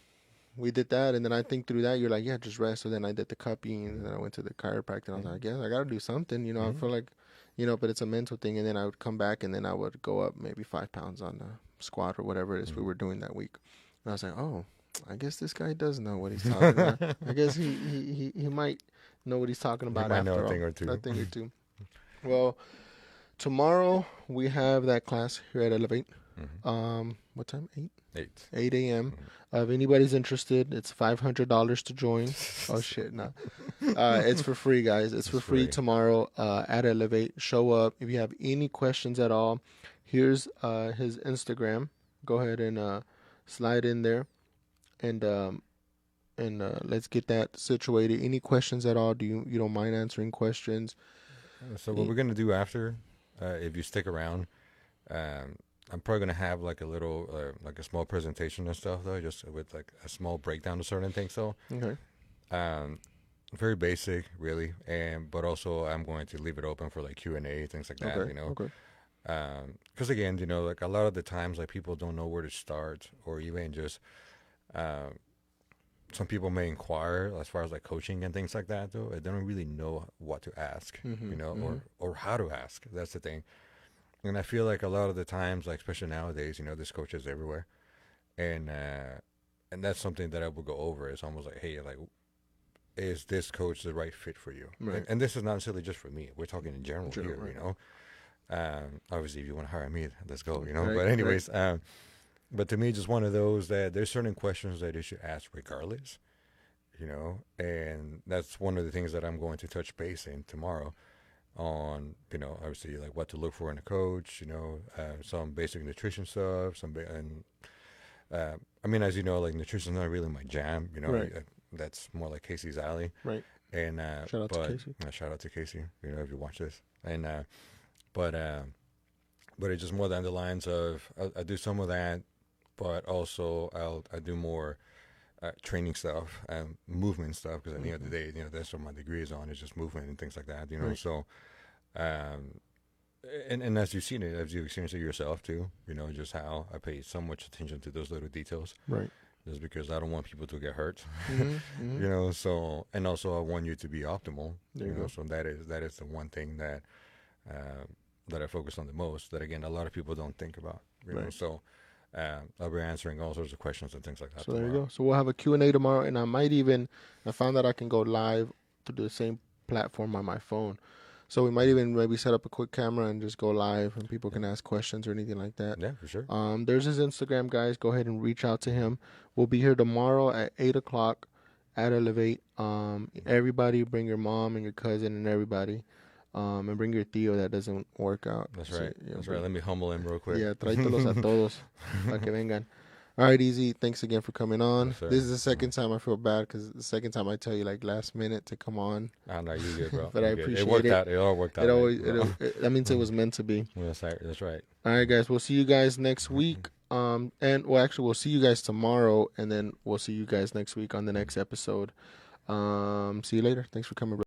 we did that. And then I think through that, you're like, yeah, just rest. So then I did the cupping. And then I went to the chiropractor. And I was like, I guess I got to do something. I feel like, but it's a mental thing. And then I would come back and then I would go up maybe 5 pounds on the squat or whatever it is we were doing that week. And I was like, oh, I guess this guy does know what he's talking about. I guess he might know what he's talking about after all. A thing or two. Well, tomorrow we have that class here at Elevate. What time? 8 a.m. If anybody's interested, it's $500 to join. Oh shit, no. It's for free, guys. It's for free tomorrow at Elevate. Show up. If you have any questions at all, here's his Instagram. Go ahead and slide in there, and let's get that situated. Any questions at all? You don't mind answering questions? So what we're gonna do after, if you stick around, I'm probably gonna have like a little, like a small presentation and stuff though, just with like a small breakdown of certain things. So, okay. Very basic, really, but also I'm going to leave it open for like Q&A, things like that. Okay. Because again, like a lot of the times, like people don't know where to start, or even just, some people may inquire as far as like coaching and things like that. Though they don't really know what to ask, or how to ask. That's the thing. And I feel like a lot of the times, like especially nowadays, there's coaches everywhere, and that's something that I will go over. It's almost like, hey, like, is this coach the right fit for you? Right. And this is not necessarily just for me. We're talking in general here, right. Obviously, if you want to hire me, let's go, Right, But anyways, but to me, just one of those that there's certain questions that you should ask regardless, and that's one of the things that I'm going to touch base in tomorrow. On obviously like what to look for in a coach, some basic nutrition stuff, I mean, as you know, like nutrition is not really my jam, right. That's more like Casey's alley, right? And shout out to Casey. Shout out to Casey, if you watch this, and but it's just more than the lines of I do some of that, but also I do more training stuff and movement stuff, because at the end of the day, that's what my degree is on, is just movement and things like that, right. So and as you've seen it, as you've experienced it yourself too, just how I pay so much attention to those little details, right? Just because I don't want people to get hurt, mm-hmm. So, and also I want you to be optimal, so that is the one thing that I focus on the most, that again a lot of people don't think about, right. So I'll be answering all sorts of questions and things like that. So tomorrow. There you go. So we'll have a Q&A tomorrow, and I found that I can go live through the same platform on my phone. So we might even maybe set up a quick camera and just go live, and people can ask questions or anything like that. Yeah, for sure. There's his Instagram, guys. Go ahead and reach out to him. We'll be here tomorrow at 8 o'clock at Elevate. Everybody, bring your mom and your cousin and everybody. And bring your tío that doesn't work out. That's right. That's right. Let me humble him real quick. Yeah, tráetelos a todos para que vengan. All right, Eze, thanks again for coming on. Yes, this is the second time I feel bad, because the second time I tell you like last minute to come on. I know you good, bro. But I appreciate it. It worked out. It all worked out. That means it was meant to be. That's right. All right, guys. We'll see you guys next week. We'll see you guys tomorrow, and then we'll see you guys next week on the next episode. See you later. Thanks for coming, bro.